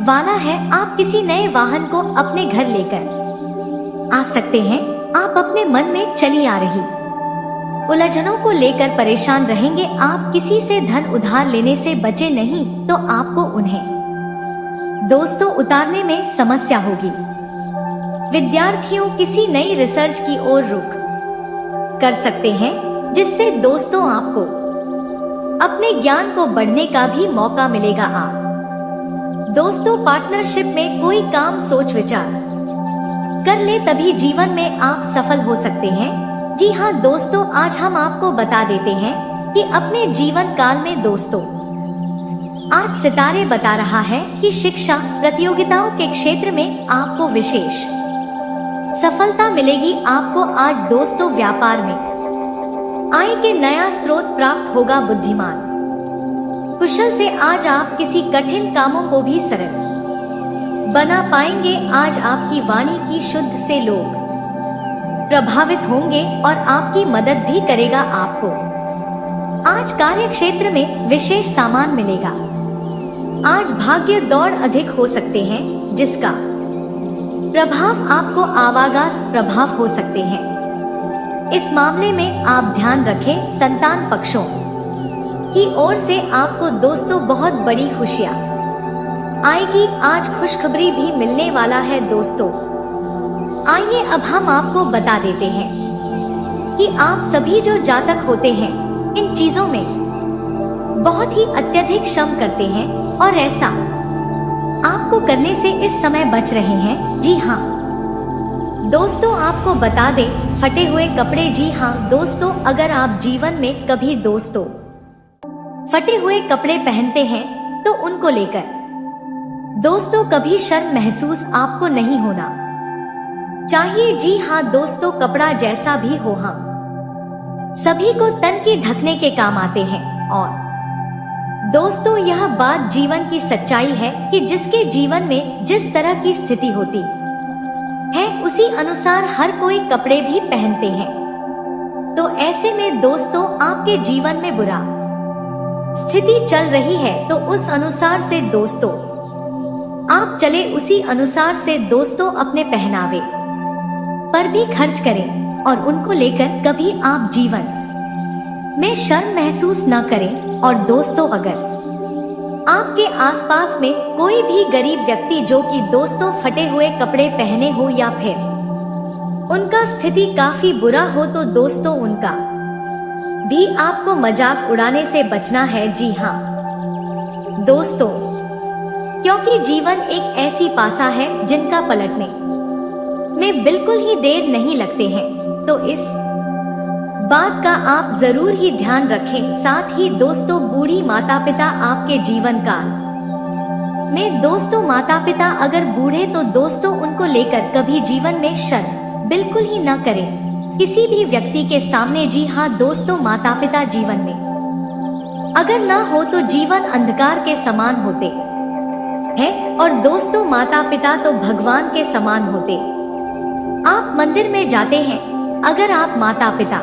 वाला है। आप किसी नए वाहन को अपने घर लेकर आ सकते हैं। आप अपने मन में चली आ रही उलझनों को लेकर परेशान रहेंगे। आप किसी से धन उधार लेने से बचे नहीं तो आपको उन्हें दोस्तों उतारने में समस्या होगी। विद्यार्थियों किसी नई रिसर्च की ओर रुख कर सकते हैं, जिससे दोस्तों आपको अपने ज्ञान को बढ़ने का भी मौका मिलेगा। आप दोस्तों पार्टनरशिप में कोई काम सोच विचार कर ले, तभी जीवन में आप सफल हो सकते हैं। जी हाँ दोस्तों, आज हम आपको बता देते हैं कि अपने जीवन काल में दोस्तों आज सितारे बता रहा है कि शिक्षा प्रतियोगिताओं के क्षेत्र में आपको विशेष सफलता मिलेगी। आपको आज दोस्तों व्यापार में आय के नया स्रोत प्राप्त होगा। बुद्धिमान कुशल से आज आप किसी कठिन कामों को भी सरल बना पाएंगे। आज आपकी वाणी की शुद्ध से लोग प्रभावित होंगे और आपकी मदद भी करेगा। आपको आज कार्य क्षेत्र में विशेष सामान मिलेगा। आज भाग्य दौड़ अधिक हो सकते हैं, जिसका प्रभाव आपको आवागस प्रभाव हो सकते हैं। इस मामले में आप ध्यान रखें, संतान पक्षों की ओर से आपको दोस्तों बहुत बड़ी खुशियां आएगी। आज खुशखबरी भी मिलने वाला है दोस्तों। आइए अब हम आपको बता देते हैं कि आप सभी जो जातक होते हैं इन चीजों में बहुत ही अत्यधिक श्रम करते हैं और ऐसा आपको करने से इस समय बच रहे हैं। जी हाँ दोस्तों, आपको बता दें फटे हुए कपड़े। जी हाँ दोस्तों, अगर आप जीवन में कभी दोस्तों फटे हुए कपड़े पहनते हैं तो उनको लेकर दोस्तों कभी शर्म महसूस आपको नहीं होना चाहिए। जी हाँ दोस्तों, कपड़ा जैसा भी हो हम सभी को तन की ढकने के काम आते हैं। और दोस्तों यह बात जीवन की सच्चाई है कि जिसके जीवन में जिस तरह की स्थिति होती है उसी अनुसार हर कोई कपड़े भी पहनते हैं। तो ऐसे में दोस्तों आपके जीवन में बुरा स्थिति चल रही है तो उस अनुसार से दोस्तों आप चले, उसी अनुसार से दोस्तों अपने पहनावे पर भी खर्च करें और उनको लेकर कभी आप जीवन में शर्म महसूस न करें। और दोस्तों अगर आपके आसपास में कोई भी गरीब व्यक्ति जो कि दोस्तों फटे हुए कपड़े पहने हो या फिर उनका स्थिति काफी बुरा हो तो दोस्तों उनका भी आपको मजाक उड़ाने से बचना है। जी हाँ दोस्तों, क्योंकि जीवन एक ऐसी पासा है जिनका पलटने में बिल्कुल ही देर नहीं लगते हैं। तो इस बात का आप जरूर ही ध्यान रखें। साथ ही दोस्तों बूढ़ी माता पिता आपके जीवन काल में दोस्तों माता पिता अगर बूढ़े तो दोस्तों उनको लेकर कभी जीवन में शर्म बिल्कुल ही न करें किसी भी व्यक्ति के सामने। जी हाँ दोस्तों, माता पिता जीवन में अगर ना हो तो जीवन अंधकार के समान होते हैं और दोस्तों माता पिता तो भगवान के समान होते। आप मंदिर में जाते हैं, अगर आप माता पिता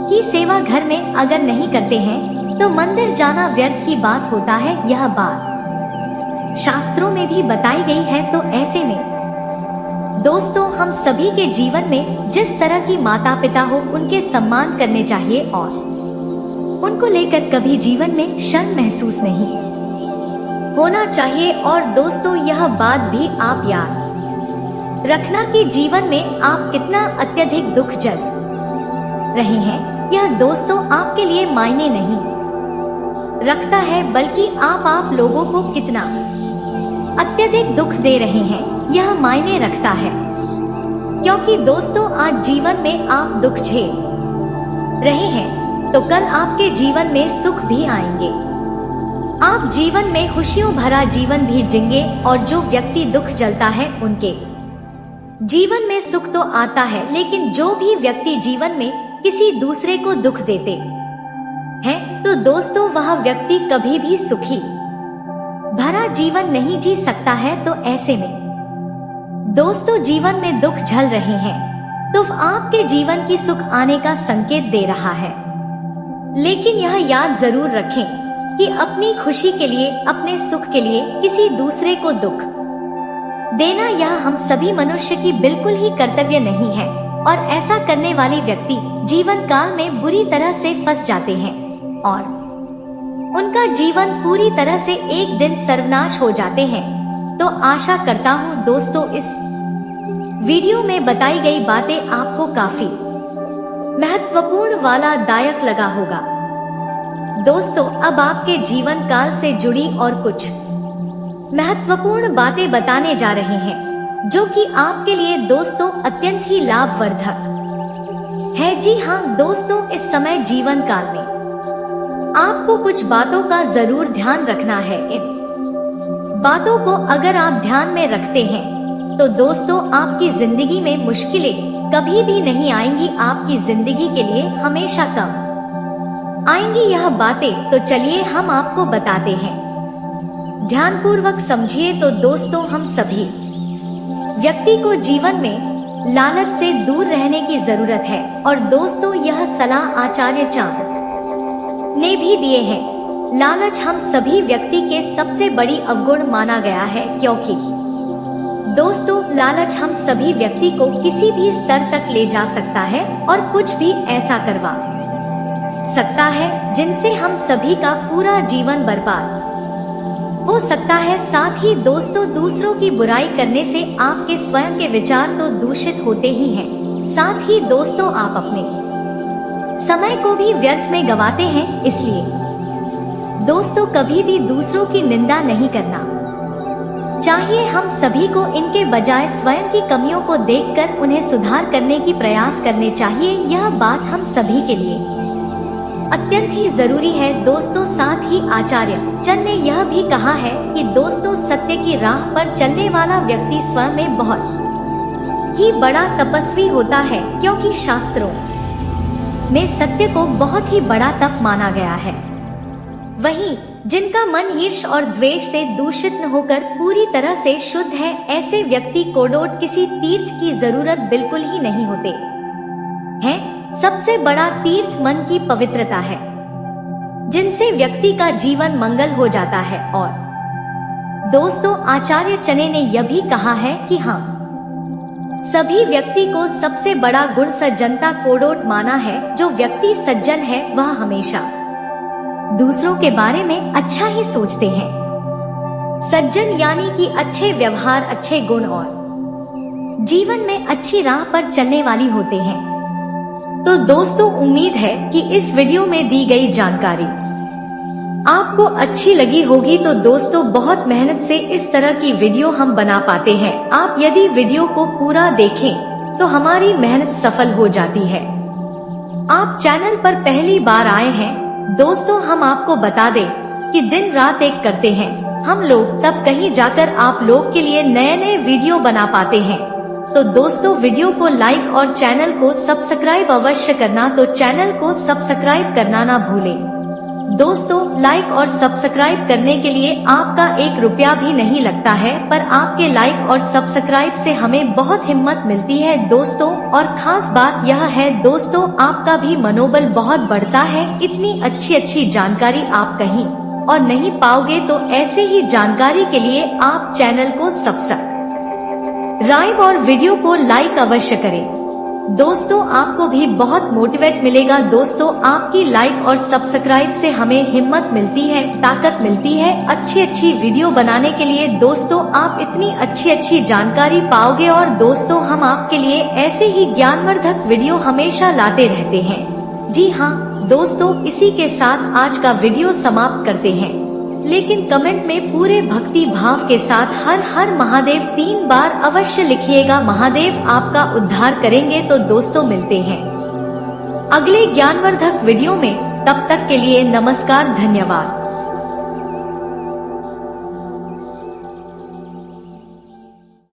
की सेवा घर में अगर नहीं करते हैं तो मंदिर जाना व्यर्थ की बात होता है। यह बात शास्त्रों में भी बताई गई है। तो ऐसे में दोस्तों हम सभी के जीवन में जिस तरह की माता पिता हो उनके सम्मान करने चाहिए और उनको लेकर कभी जीवन में शर्म महसूस नहीं होना चाहिए। और दोस्तों यह बात भी आप याद रखना कि जीवन में आप कितना अत्यधिक दुख झेल रहे हैं, यह दोस्तों आपके लिए मायने नहीं रखता है, बल्कि आप लोगों को कितना अत्यधिक दुख दे रहे हैं यह मायने रखता है। क्योंकि दोस्तों आज जीवन में आप दुख झेल रहे हैं तो कल आपके जीवन में सुख भी आएंगे। आप जीवन में खुशियों भरा जीवन भी जिएंगे और जो व्यक्ति दुख झेलता है उनके जीवन में सुख तो आता है, लेकिन जो भी व्यक्ति जीवन में किसी दूसरे को दुख देते हैं तो दोस्तों वह व्यक्ति कभी भी सुखी भरा जीवन नहीं जी सकता है। तो ऐसे में दोस्तों जीवन में दुख झेल रहे हैं तो आपके जीवन की सुख आने का संकेत दे रहा है। लेकिन यह याद जरूर रखें कि अपनी खुशी के लिए, अपने सुख के लिए किसी दूसरे को दुख देना यह हम सभी मनुष्य की बिल्कुल ही कर्तव्य नहीं है। और ऐसा करने वाली व्यक्ति जीवन काल में बुरी तरह से फंस जाते हैं और उनका जीवन पूरी तरह से एक दिन सर्वनाश हो जाते हैं। तो आशा करता हूँ दोस्तों इस वीडियो में बताई गई बातें आपको काफी महत्वपूर्ण वाला दायक लगा होगा। दोस्तों अब आपके जीवन काल से जुड़ी और कुछ महत्वपूर्ण बातें बताने जा रहे हैं जो कि आपके लिए दोस्तों अत्यंत ही लाभवर्धक है। जी हाँ दोस्तों, इस समय जीवन काल में आपको कुछ बातों का जरूर ध्यान रखना है। इन बातों को अगर आप ध्यान में रखते हैं तो दोस्तों आपकी जिंदगी में मुश्किलें कभी भी नहीं आएंगी, आपकी जिंदगी के लिए हमेशा कम आएंगी यह बातें। तो चलिए हम आपको बताते हैं, ध्यानपूर्वक समझिए। तो दोस्तों हम सभी व्यक्ति को जीवन में लालच से दूर रहने की जरूरत है। और दोस्तों यह सलाह आचार्य चाणक्य ने भी दिए हैं। लालच हम सभी व्यक्ति के सबसे बड़ी अवगुण माना गया है, क्योंकि दोस्तों लालच हम सभी व्यक्ति को किसी भी स्तर तक ले जा सकता है और कुछ भी ऐसा करवा सकता है जिनसे हम सभी का पूरा जीवन बर्बाद हो सकता है। साथ ही दोस्तों दूसरों की बुराई करने से आपके स्वयं के विचार तो दूषित होते ही हैं, साथ ही दोस्तों आप अपने समय को भी व्यर्थ में गंवाते हैं। इसलिए दोस्तों कभी भी दूसरों की निंदा नहीं करना चाहिए। हम सभी को इनके बजाय स्वयं की कमियों को देखकर उन्हें सुधार करने की प्रयास करने चाहिए। यह बात हम सभी के लिए अत्यंत ही जरूरी है दोस्तों। साथ ही आचार्य चंद ने यह भी कहा है कि दोस्तों सत्य की राह पर चलने वाला व्यक्ति स्वयं में बहुत ही बड़ा तपस्वी होता है, क्योंकि शास्त्रों में सत्य को बहुत ही बड़ा तप माना गया है। वहीं जिनका मन ईर्ष्या और द्वेष से दूषित न होकर पूरी तरह से शुद्ध है, ऐसे व्यक्ति को किसी तीर्थ की जरूरत बिल्कुल ही नहीं होते हैं। सबसे बड़ा तीर्थ मन की पवित्रता है, जिनसे व्यक्ति का जीवन मंगल हो जाता है। और दोस्तों आचार्य चने ने यह भी कहा है कि हम सभी व्यक्ति को सबसे बड़ा गुण सज्जनता कोडोट माना है। जो व्यक्ति सज्जन है वह हमेशा दूसरों के बारे में अच्छा ही सोचते हैं। सज्जन यानी कि अच्छे व्यवहार, अच्छे गुण और जीवन में अच्छी राह पर चलने वाली होते हैं। तो दोस्तों उम्मीद है कि इस वीडियो में दी गई जानकारी आपको अच्छी लगी होगी। तो दोस्तों बहुत मेहनत से इस तरह की वीडियो हम बना पाते हैं। आप यदि वीडियो को पूरा देखें तो हमारी मेहनत सफल हो जाती है। आप चैनल पर पहली बार आए हैं दोस्तों, हम आपको बता दें कि दिन रात एक करते हैं हम लोग, तब कहीं जाकर आप लोग के लिए नए नए वीडियो बना पाते हैं। तो दोस्तों वीडियो को लाइक और चैनल को सब्सक्राइब अवश्य करना। तो चैनल को सब्सक्राइब करना ना भूलें। दोस्तों लाइक और सब्सक्राइब करने के लिए आपका 1 रुपया भी नहीं लगता है, पर आपके लाइक और सब्सक्राइब से हमें बहुत हिम्मत मिलती है दोस्तों। और खास बात यह है दोस्तों, आपका भी मनोबल बहुत बढ़ता है। इतनी अच्छी जानकारी आप कहीं और नहीं पाओगे। तो ऐसे ही जानकारी के लिए आप चैनल को सब्सक्राइब और वीडियो को लाइक अवश्य करें। दोस्तों आपको भी बहुत मोटिवेट मिलेगा। दोस्तों आपकी लाइक और सब्सक्राइब से हमें हिम्मत मिलती है, ताकत मिलती है अच्छी वीडियो बनाने के लिए। दोस्तों आप इतनी अच्छी जानकारी पाओगे और दोस्तों हम आपके लिए ऐसे ही ज्ञानवर्धक वीडियो हमेशा लाते रहते हैं। जी हाँ दोस्तों, इसी के साथ आज का वीडियो समाप्त करते हैं, लेकिन कमेंट में पूरे भक्ति भाव के साथ हर हर महादेव 3 बार अवश्य लिखिएगा। महादेव आपका उद्धार करेंगे। तो दोस्तों मिलते हैं अगले ज्ञानवर्धक वीडियो में, तब तक के लिए नमस्कार, धन्यवाद।